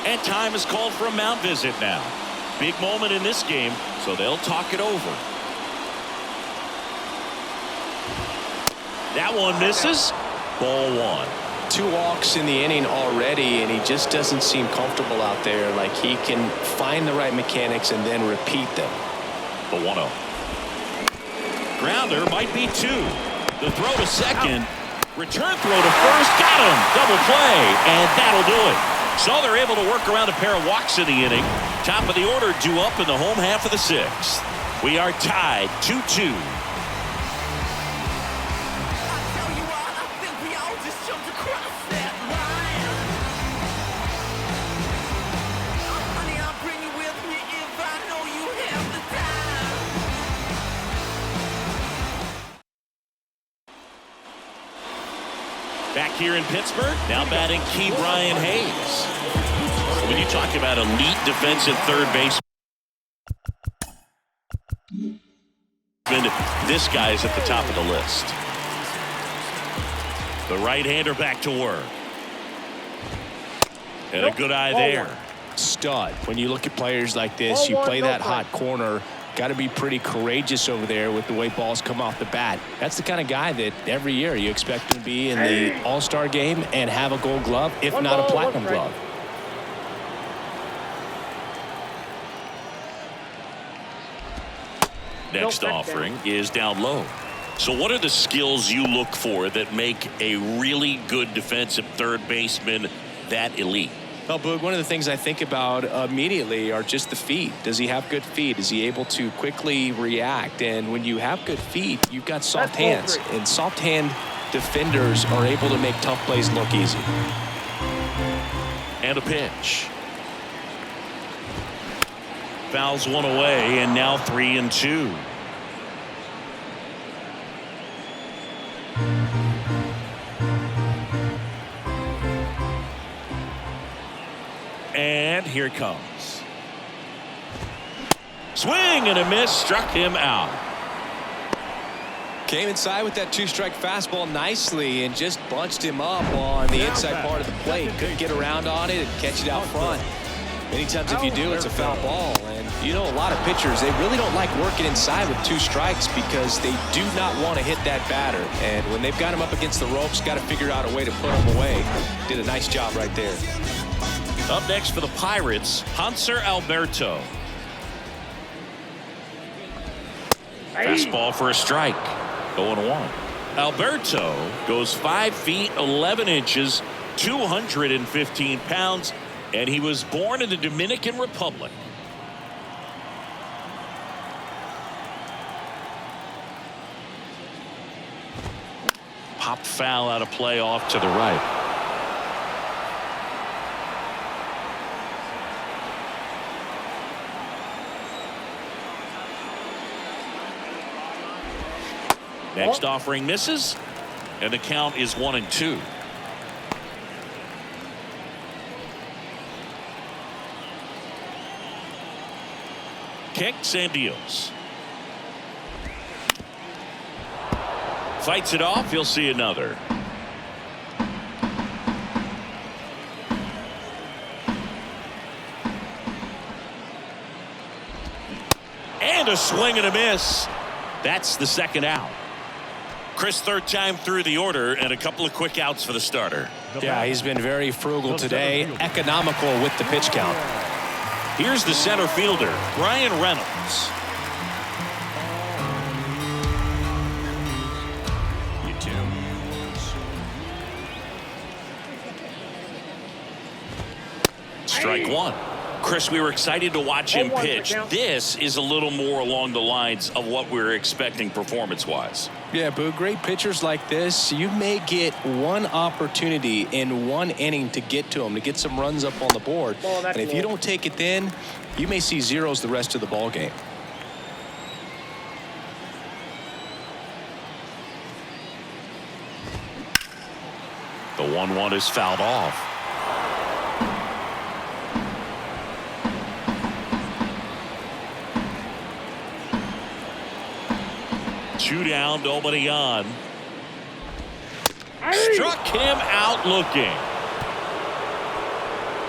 And time is called for a mound visit now. Big moment in this game, so they'll talk it over. That one misses. Ball 1. 2 walks in the inning already, and he just doesn't seem comfortable out there. Like he can find the right mechanics and then repeat them. The 1-0. Grounder might be 2. The throw to second. Return throw to first. Got him. Double play, and that'll do it. So they're able to work around a pair of walks in the inning. Top of the order due up in the home half of the 6th. We are tied 2-2. Back here in Pittsburgh, now batting Key Brian Hayes. When you talk about elite defensive third base, this guy's at the top of the list. The right-hander back to work. And a good eye there. Stud. When you look at players like this, you play that hot corner. Got to be pretty courageous over there with the way balls come off the bat. That's the kind of guy that every year you expect him to be in the All-Star game and have a Gold Glove, if not a Platinum Glove. Next offering is down low. So what are the skills you look for that make a really good defensive third baseman that elite? Well, Boog, one of the things I think about immediately are just the feet. Does he have good feet? Is he able to quickly react? And when you have good feet, you've got soft hands. And soft hand defenders are able to make tough plays look easy. And a pitch. Fouls one away, and now 3-2. And here it comes. Swing and a miss, struck him out. Came inside with that 2-strike fastball nicely and just bunched him up on the inside part of the plate. Couldn't get around on it and catch it out front. Many times if you do, it's a foul ball. And you know, a lot of pitchers, they really don't like working inside with 2 strikes because they do not want to hit that batter. And when they've got him up against the ropes, got to figure out a way to put him away. Did a nice job right there. Up next for the Pirates, Hanser Alberto. Fastball for a strike. 0-1. Alberto goes 5 feet 11 inches, 215 pounds, and he was born in the Dominican Republic. popped foul out of play off to the right. Next offering misses, and the count is 1-2. Kicks and deals. Fights it off. He'll see another. And a swing and a miss. That's the second out. Chris, third time through the order, and a couple of quick outs for the starter. Yeah, he's been very frugal today, economical with the pitch count. Here's the center fielder, Brian Reynolds. Strike one. Chris, we were excited to watch him pitch. This is a little more along the lines of what we were expecting performance-wise. Yeah, Boo, great pitchers like this, you may get one opportunity in one inning to get to them, to get some runs up on the board. And if you don't take it then, you may see zeros the rest of the ball game. The 1-1 is fouled off. Two down, nobody on. Struck him out looking.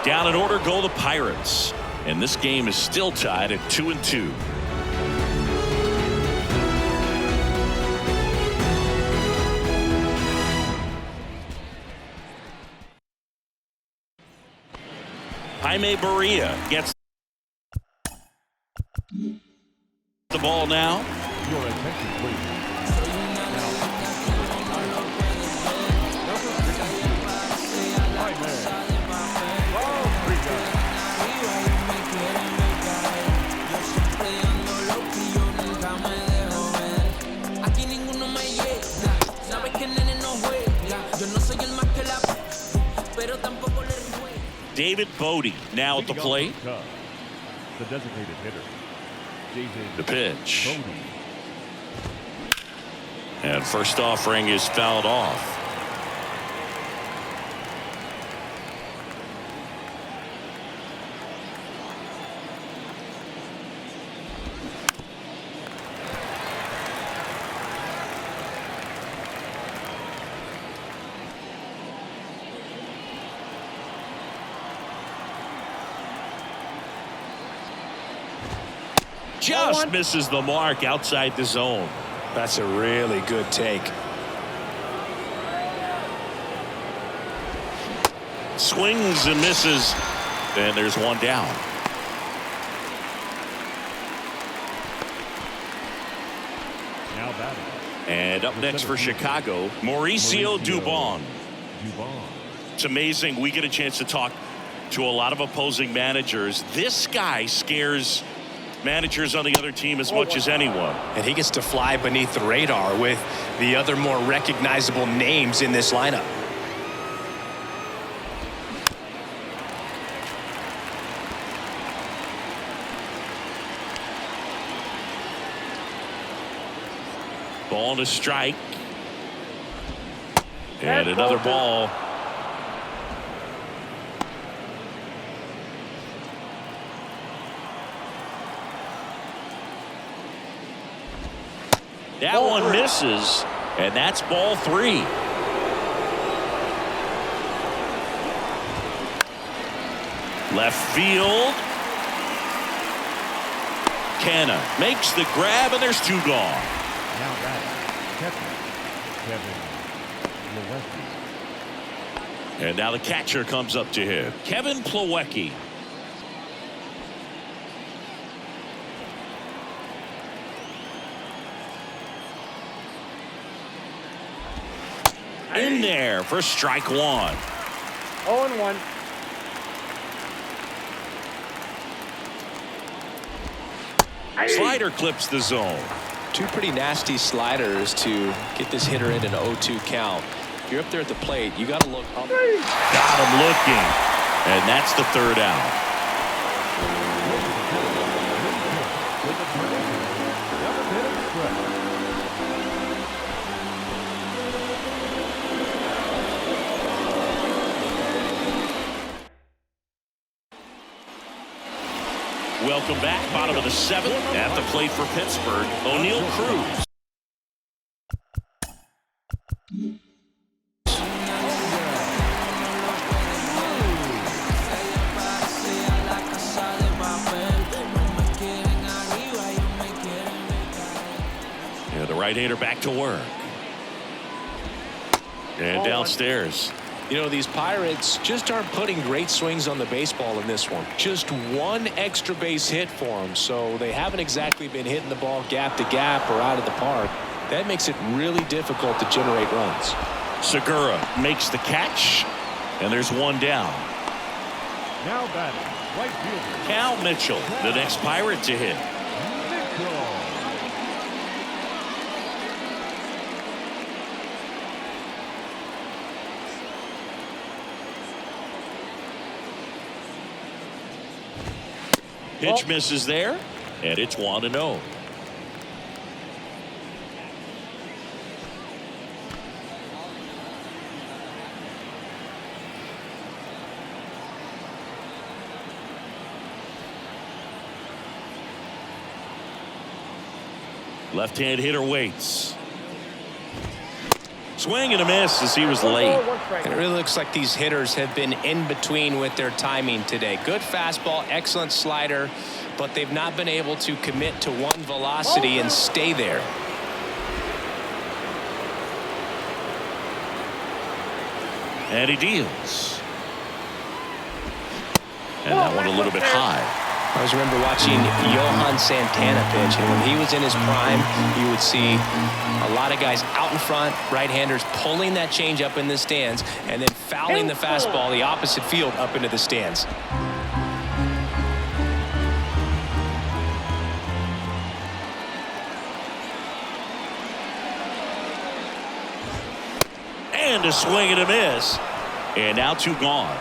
Down in order go the Pirates. And this game is still tied at 2-2. Jaime Barria gets the ball now. Your attention, please. David Bodie now at the plate. The designated hitter. The pitch. And first offering is fouled off. Just misses the mark outside the zone. That's a really good take. Swings and misses, and there's one down. Now batting. And up next for Chicago, Mauricio Dubon. It's amazing. We get a chance to talk to a lot of opposing managers. This guy scares managers on the other team as much as anyone. And he gets to fly beneath the radar with the other more recognizable names in this lineup. Ball to strike. And another ball. That one misses, and that's ball three. Left field. Canna makes the grab, and there's two gone. Now batting. Kevin Plawecki. And now the catcher comes up to him. Kevin Plawecki. In there for strike one. 0-1. Slider clips the zone. Two pretty nasty sliders to get this hitter in an 0-2 count. If you're up there at the plate, you got to look up. Got him looking. And that's the third out. Welcome back. Bottom of the seventh. At the plate for Pittsburgh, O'Neal Cruz. Yeah, the right-hander back to work. And downstairs. You know, these Pirates just aren't putting great swings on the baseball in this one. Just one extra base hit for them, so they haven't exactly been hitting the ball gap to gap or out of the park. That makes it really difficult to generate runs. Segura makes the catch, and there's one down. Now batting, right fielder Cal Mitchell, the next Pirate to hit. Mitchell. Pitch misses there, and it's 1-0. Left-hand hitter waits. Swing and a miss as he was late. And it really looks like these hitters have been in between with their timing today. Good fastball, excellent slider, but they've not been able to commit to one velocity and stay there. And he deals. And that one a little bit high. I always remember watching Johan Santana pitch, and when he was in his prime, you would see a lot of guys out in front, right-handers pulling that change up in the stands, and then fouling the fastball the opposite field up into the stands. And a swing and a miss. And now two gone.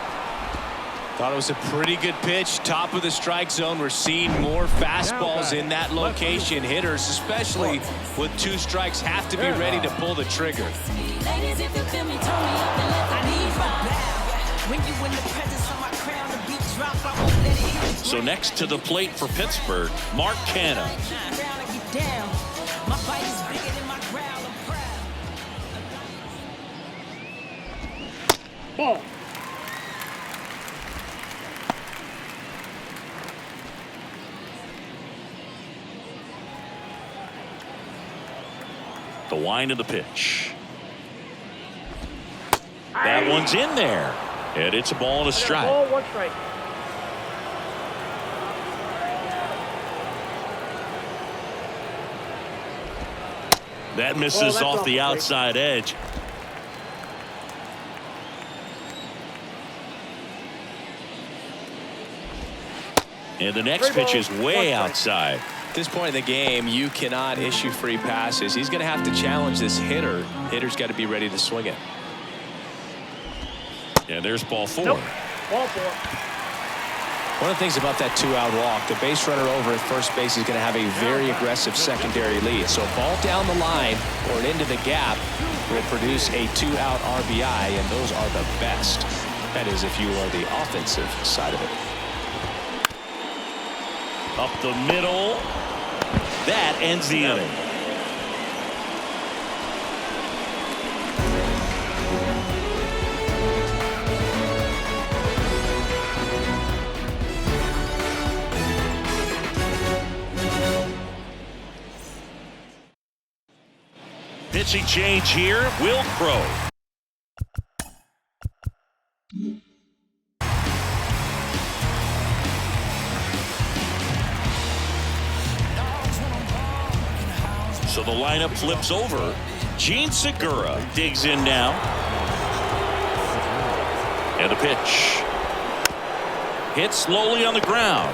Thought it was a pretty good pitch. Top of the strike zone. We're seeing more fastballs in that location. Hitters, especially with two strikes, have to be ready to pull the trigger. Ladies, if you feel me, turn me up and let the knees bow. When you in the presence of my crown, the beat drop, I won't let it hit. So next to the plate for Pittsburgh, Mark Canha. My bite is bigger than my growl, I'm proud. Ball. The wind of the pitch. That one's in there. And it's a ball and a strike. Ball, one strike. That misses that's off the off the outside edge. And the next pitch is way outside. At this point in the game, you cannot issue free passes. He's going to have to challenge this hitter. Hitter's got to be ready to swing it. And there's ball four. Nope. Ball four. One of the things about that two-out walk, the base runner over at first base is going to have a very aggressive secondary lead. So a ball down the line or an into the gap will produce a two-out RBI, and those are the best. That is, if you are the offensive side of it. Up the middle. That ends the inning. Pitching change here, Will Crow. So the lineup flips over. Gene Segura digs in now. And the pitch. Hit slowly on the ground.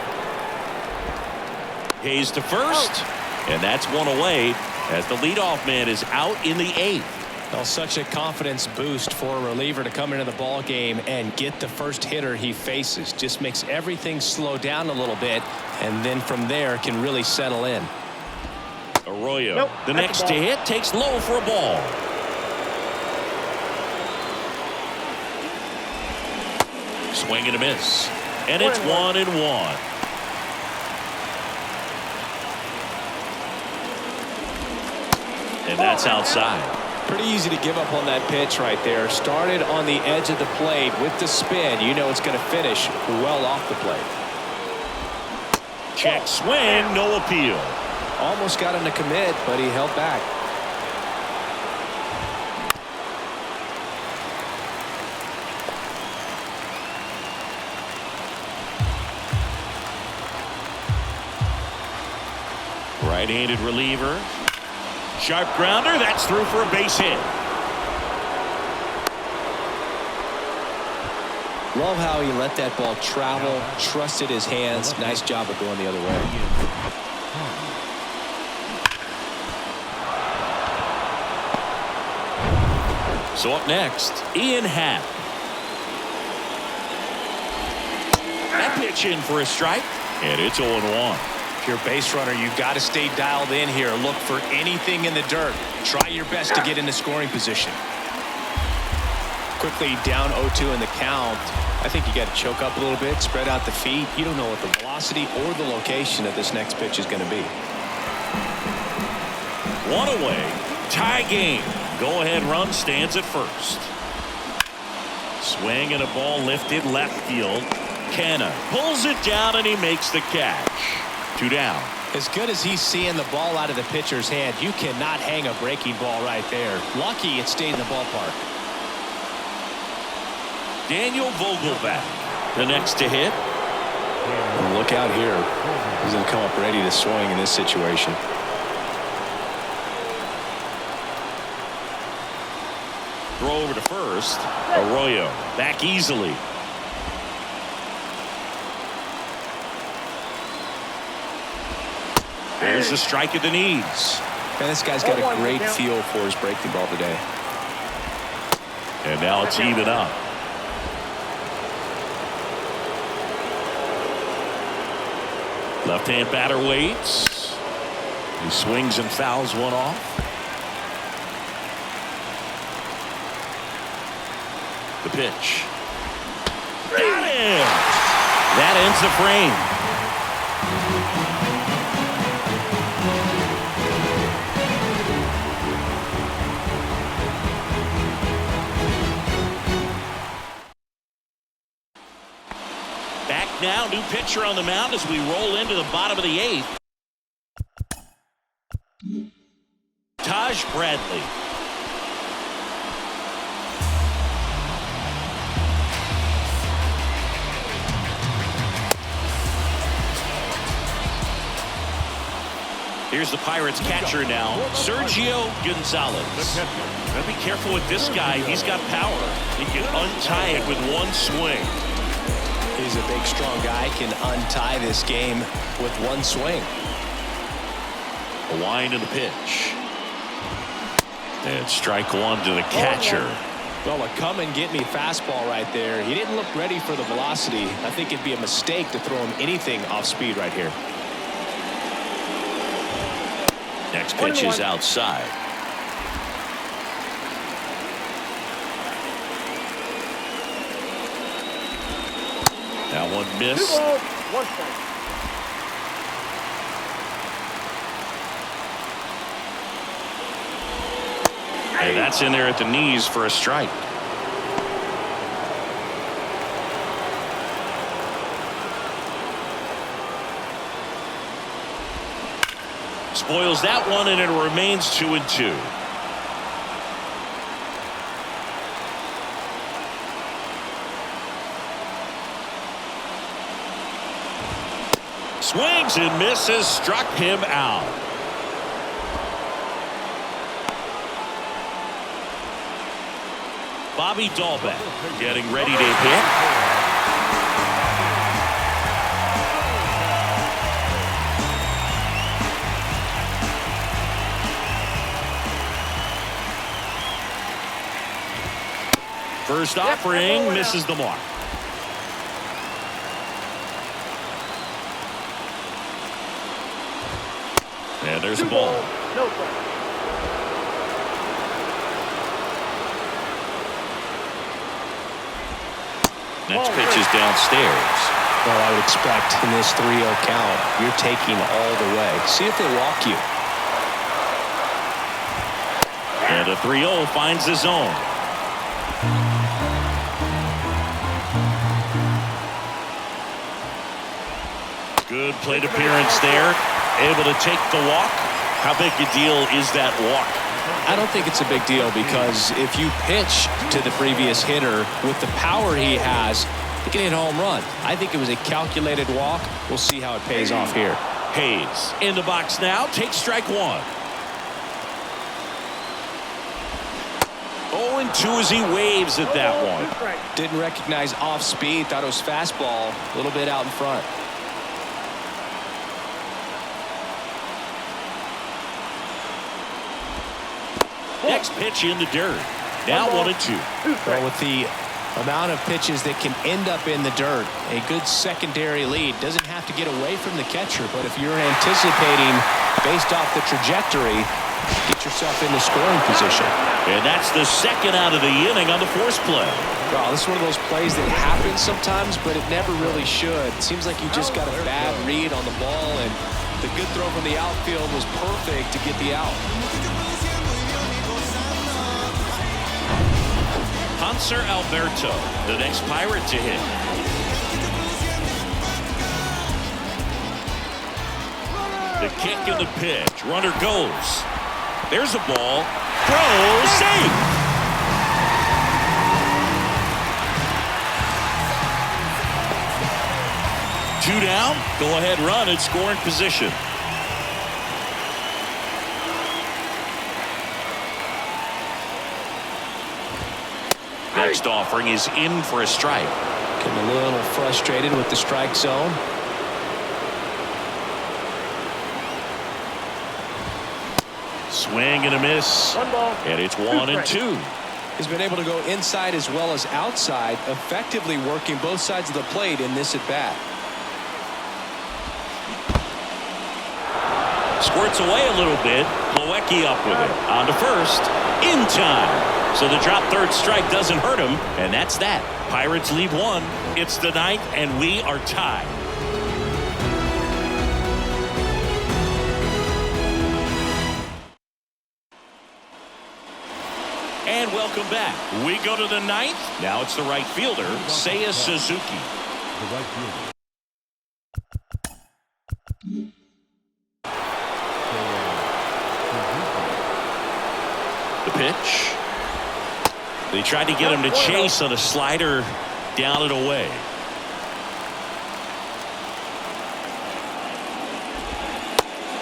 Hayes to first. And that's one away. as the leadoff man is out in the 8th. Well, such a confidence boost for a reliever to come into the ball game and get the first hitter he faces. Just makes everything slow down a little bit, and then from there can really settle in. Arroyo, the next to hit, takes low for a ball. Swing and a miss, and it's 1-1. And that's outside. Pretty easy to give up on that pitch right there. Started on the edge of the plate with the spin. You know it's going to finish well off the plate. Check swing, no appeal. Almost got him to commit, but he held back. Right-handed reliever. Sharp grounder. That's through for a base hit. Love how he let that ball travel, trusted his hands. Nice job of going the other way. So up next, Ian Happ. That pitch in for a strike, and it's 0-1. If you're a base runner, you've got to stay dialed in here. Look for anything in the dirt. Try your best to get into scoring position. Quickly down 0-2 in the count. I think you got to choke up a little bit, spread out the feet. You don't know what the velocity or the location of this next pitch is going to be. One away, tie game. Go-ahead run stands at first. Swing and a ball lifted left field. Canna pulls it down and he makes the catch. 2 down. As good as he's seeing the ball out of the pitcher's hand, you cannot hang a breaking ball right there. Lucky it stayed in the ballpark. Daniel Vogelback, the next to hit. And look out here. He's going to come up ready to swing in this situation. Throw over to first. Arroyo back easily. There's the strike at the knees. And this guy's got a great feel for his breaking ball today. And now it's even up. Left-hand batter waits. He swings and fouls one off. The pitch. Got him! That ends the frame. Back now, new pitcher on the mound as we roll into the bottom of the 8th. Taj Bradley. Here's the Pirates catcher now, Sergio Gonzalez. Gotta be careful with this guy. He's got power. He can untie it with one swing. He's a big, strong guy. Can untie this game with one swing. A wind in the pitch. And strike one to the catcher. Well, a come and get me fastball right there. He didn't look ready for the velocity. I think it'd be a mistake to throw him anything off speed right here. Next pitch is outside. That one missed. And that's in there at the knees for a strike. Spoils that one, and it remains 2-2. Swings and misses, struck him out. Bobby Dahlbeck getting ready to hit. First offering misses the mark. And there's a ball. No play. Next pitch is downstairs. Well, I would expect in this 3-0 count, you're taking all the way. See if they walk you. And a 3-0 finds the zone. Good plate appearance there. Able to take the walk. How big a deal is that walk? I don't think it's a big deal because if you pitch to the previous hitter with the power he has, he can hit a home run. I think it was a calculated walk. We'll see how it pays off here. Hayes in the box now. Takes strike one. 0-2 as he waves at that one. Didn't recognize off speed. Thought it was fastball. A little bit out in front. Next pitch in the dirt. Now 1-2. Well, with the amount of pitches that can end up in the dirt, a good secondary lead doesn't have to get away from the catcher. But if you're anticipating based off the trajectory, get yourself in the scoring position. And that's the second out of the inning on the force play. Well, this is one of those plays that happens sometimes, but it never really should. It seems like you just got a bad read on the ball, and the good throw from the outfield was perfect to get the out. Hanser Alberto, the next Pirate to hit. The kick and the pitch. Runner goes. There's a ball. Throw. Safe. Two down. Go ahead run and scoring position. Next offering is in for a strike. Getting a little frustrated with the strike zone. Swing and a miss. One ball. And it's 1-2. He's been able to go inside as well as outside, effectively working both sides of the plate in this at bat. Squirts away a little bit. Plawecki up with it. On to first. In time. So the drop third strike doesn't hurt him. And that's that. Pirates lead one. It's the ninth, and we are tied. And welcome back. We go to the ninth. Now it's the right fielder, Seiya Suzuki. The right fielder. The pitch. They tried to get him to chase on a slider down and away.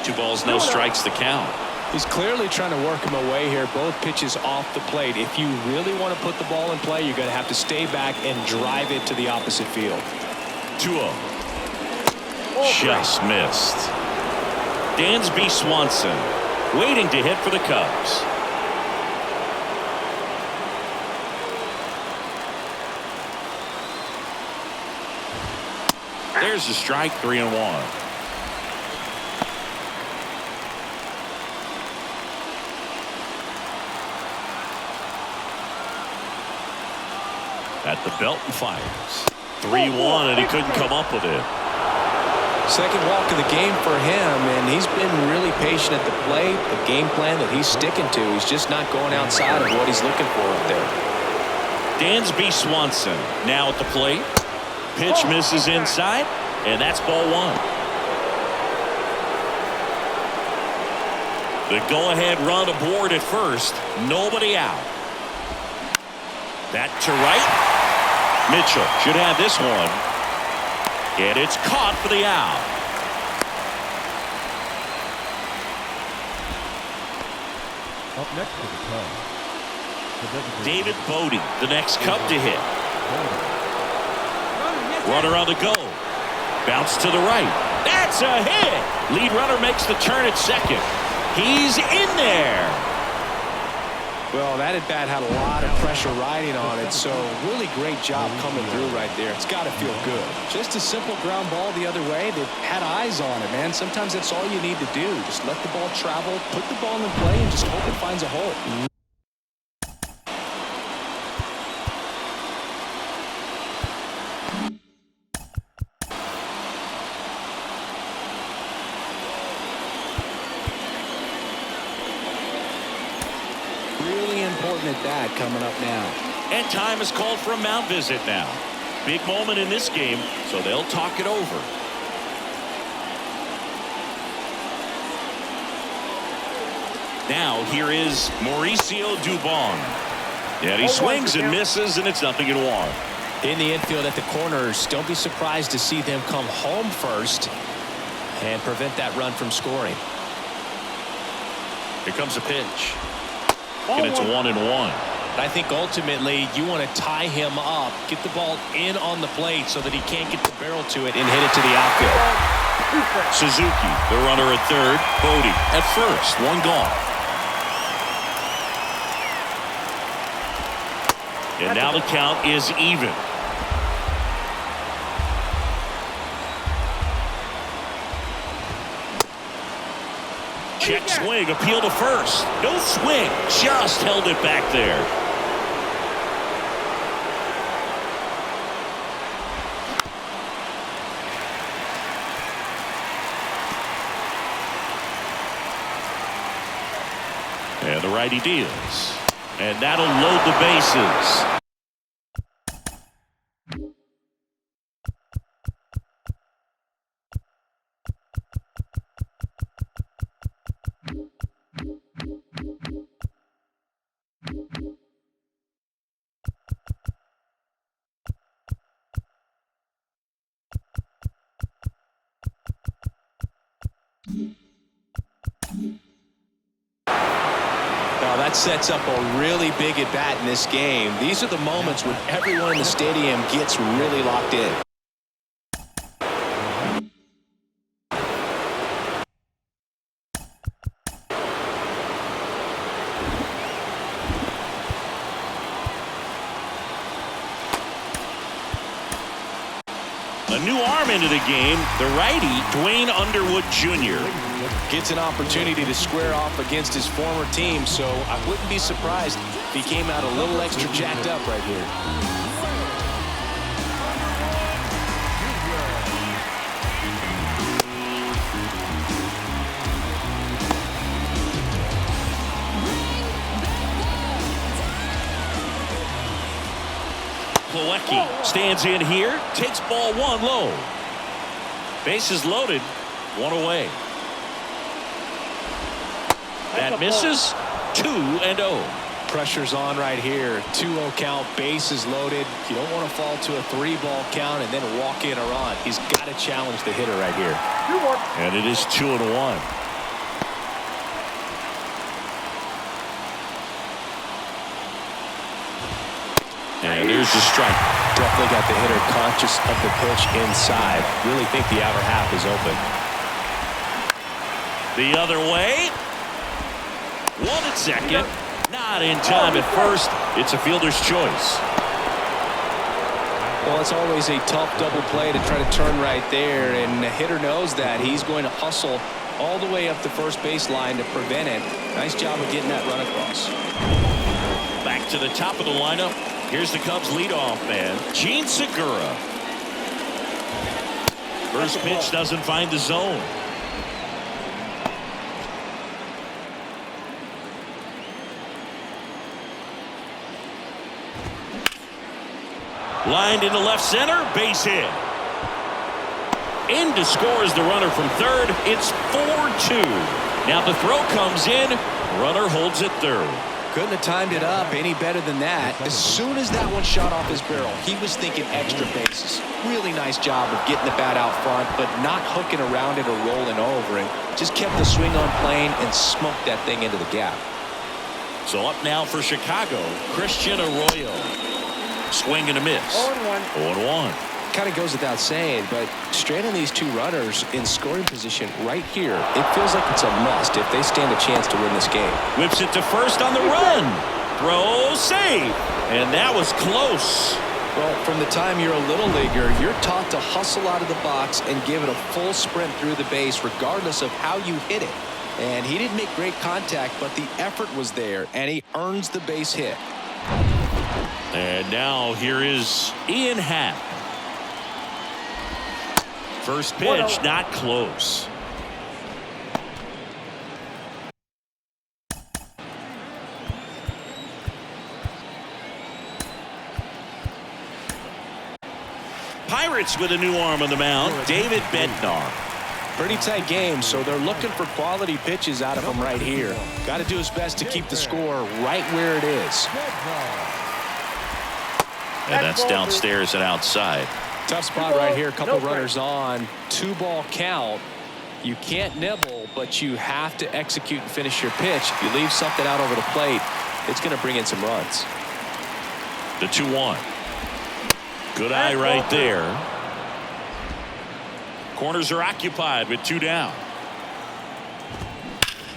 Two balls, no strikes to count. He's clearly trying to work him away here. Both pitches off the plate. If you really want to put the ball in play, you're going to have to stay back and drive it to the opposite field. 2-0. Just missed. Dansby Swanson waiting to hit for the Cubs. There's a strike, 3-1. At the belt and fires. 3-1, and he couldn't come up with it. Second walk of the game for him, and he's been really patient at the plate. The game plan that he's sticking to. He's just not going outside of what he's looking for up there. Dansby Swanson now at the plate. Pitch misses inside, and that's ball one. The go-ahead run aboard at first. Nobody out. That to right. Mitchell should have this one. And it's caught for the out. Up next to the Cubs. David Bodie, the next Cub to hit. Runner on the go. Bounce to the right. That's a hit. Lead runner makes the turn at second. He's in there. Well, that at-bat had a lot of pressure riding on it, so really great job coming through right there. It's got to feel good. Just a simple ground ball the other way. They've had eyes on it, man. Sometimes that's all you need to do. Just let the ball travel, put the ball in play, and just hope it finds a hole. Really important at bat coming up now. And time is called for a mound visit now. Big moment in this game, so they'll talk it over. Now here is Mauricio Dubon. And he swings and misses, and it's 0-1. In the infield at the corners, don't be surprised to see them come home first and prevent that run from scoring. Here comes a pitch. And it's 1-1. I think ultimately you want to tie him up, get the ball in on the plate so that he can't get the barrel to it and hit it to the outfield. Suzuki, the runner at third. Bodie at first. One gone. And now the count is even. Check swing, appeal to first. No swing, just held it back there. And the righty deals. And that'll load the bases. Now that sets up a really big at bat in this game. These are the moments when everyone in the stadium gets really locked in. A new arm into the game, the righty, Dwayne Underwood Jr. Gets an opportunity to square off against his former team, so I wouldn't be surprised if he came out a little extra jacked up right here. Plawecki stands in here, takes ball one low. Bases loaded, one away. That misses. 2-0. Pressure's on right here. 2-0 count, bases loaded. You don't want to fall to a 3-ball count and then walk in or on. He's got to challenge the hitter right here. And it is 2-1. And there's the strike. Definitely got the hitter conscious of the pitch inside. Really think the outer half is open. The other way. One at second. Not in time at first. It's a fielder's choice. Well, it's always a tough double play to try to turn right there, and the hitter knows that. He's going to hustle all the way up the first base line to prevent it. Nice job of getting that run across. Back to the top of the lineup. Here's the Cubs leadoff man, Gene Segura. First pitch doesn't find the zone. Lined into left center, base hit. In to score is the runner from third. It's 4-2. Now the throw comes in. Runner holds at third. Couldn't have timed it up any better than that. As soon as that one shot off his barrel, he was thinking extra bases. Really nice job of getting the bat out front, but not hooking around it or rolling over it. Just kept the swing on plane and smoked that thing into the gap. So up now for Chicago, Christian Arroyo. Swing and a miss. 0-1. Kind of goes without saying, but straight on these two runners in scoring position right here, it feels like it's a must if they stand a chance to win this game. Whips it to first on the run. Throw, save. And that was close. Well, from the time you're a little leaguer, you're taught to hustle out of the box and give it a full sprint through the base regardless of how you hit it. And he didn't make great contact, but the effort was there, and he earns the base hit. And now here is Ian Happ. First pitch, not close. Pirates with a new arm on the mound, David Bednar. Pretty tight game, so they're looking for quality pitches out of him right here. Got to do his best to keep the score right where it is. And that's downstairs and outside. Tough spot right here. Couple runners on. 2-ball count. You can't nibble, but you have to execute and finish your pitch. If you leave something out over the plate, it's going to bring in some runs. The 2-1. Good eye right there. Corners are occupied with 2 down.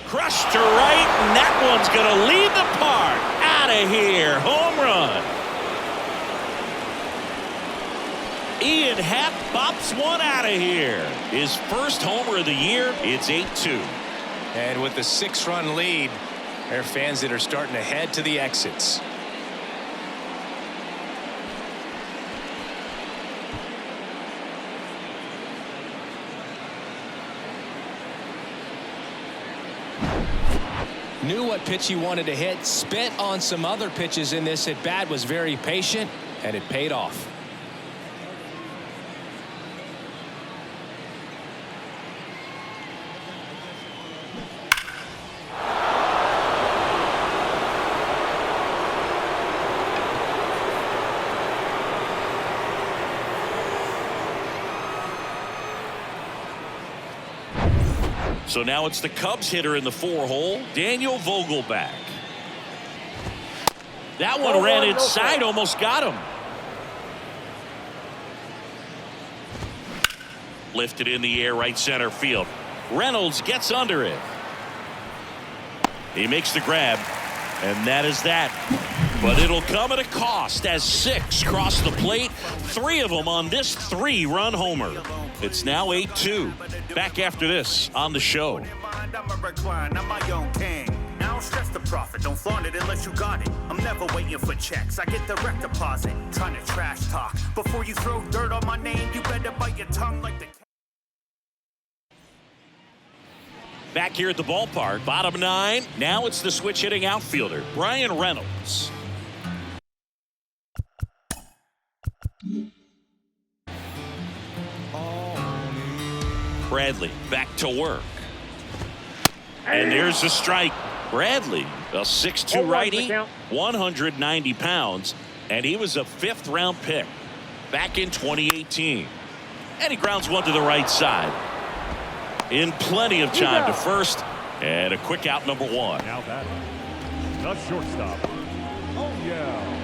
Crushed to right, and that one's going to leave the park. Out of here. Home run. Ian Happ bops one out of here. His first homer of the year. It's 8-2. And with the 6-run lead, there are fans that are starting to head to the exits. Knew what pitch he wanted to hit, spit on some other pitches in this at bat, was very patient, and it paid off. So now it's the Cubs hitter in the 4-hole, Daniel Vogelback. That one ran inside, almost got him. Lifted in the air, right center field. Reynolds gets under it. He makes the grab, and that is that. But it'll come at a cost as 6 cross the plate, 3 of them on this 3-run homer. It's now 8-2. Back after this on the show. I'm my own king. I don't stress the profit, don't flaunt it unless you got it. I'm never waiting for checks, I get direct deposit. Trying to trash talk before you throw dirt on my name. You better bite your tongue like the. Back here at the ballpark, bottom 9. Now it's the switch hitting outfielder, Brian Reynolds. Bradley back to work. And there's a strike. Bradley, a 6'2 righty, 190 pounds, and he was a 5th-round pick back in 2018. And he grounds one to the right side. In plenty of time to first, and a quick out, number 1. Now that the shortstop. Oh yeah.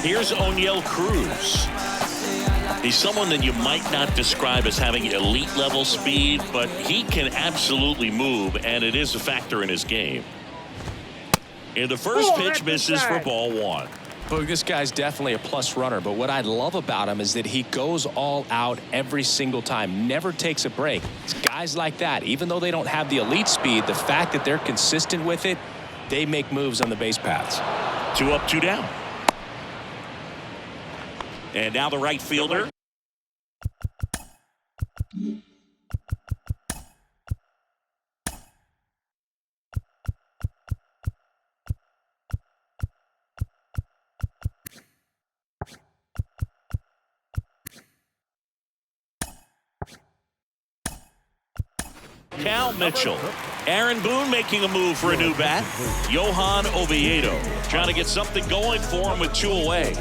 Here's O'Neill Cruz. He's someone that you might not describe as having elite level speed, but he can absolutely move, and it is a factor in his game. And the first pitch misses for ball 1. Look, this guy's definitely a plus runner, but what I love about him is that he goes all out every single time, never takes a break. It's guys like that, even though they don't have the elite speed, the fact that they're consistent with it, they make moves on the base paths. 2 up, 2 down. And now the right fielder. Cal Mitchell. Aaron Boone making a move for a new bat. Johan Oviedo trying to get something going for him with 2 away.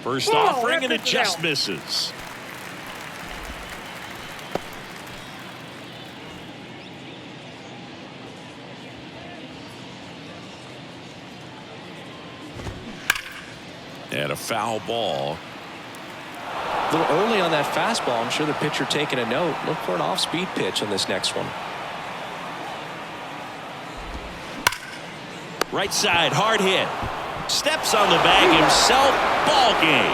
First offering, and it just misses. And a foul ball. A little early on that fastball. I'm sure the pitcher taking a note. Look for an off-speed pitch on this next one. Right side, hard hit. Steps on the bag himself. Ball game.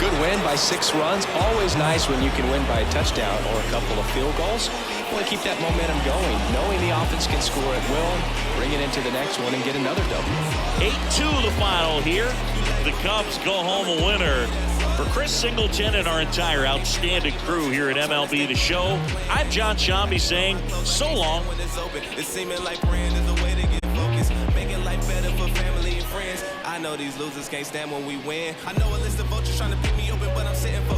Good win by 6 runs. Always nice when you can win by a touchdown or a couple of field goals. You want to keep that momentum going, knowing the offense can score at will, bring it into the next one and get another W. 8-2 the final here. The Cubs go home a winner. For Chris Singleton and our entire outstanding crew here at MLB The Show, I'm John Shambi saying so long. It's seeming like praying is a way to get focused, making life better for family and friends. I know these losers can't stand when we win. I know a list of vultures trying to pick me open, but I'm sitting focused.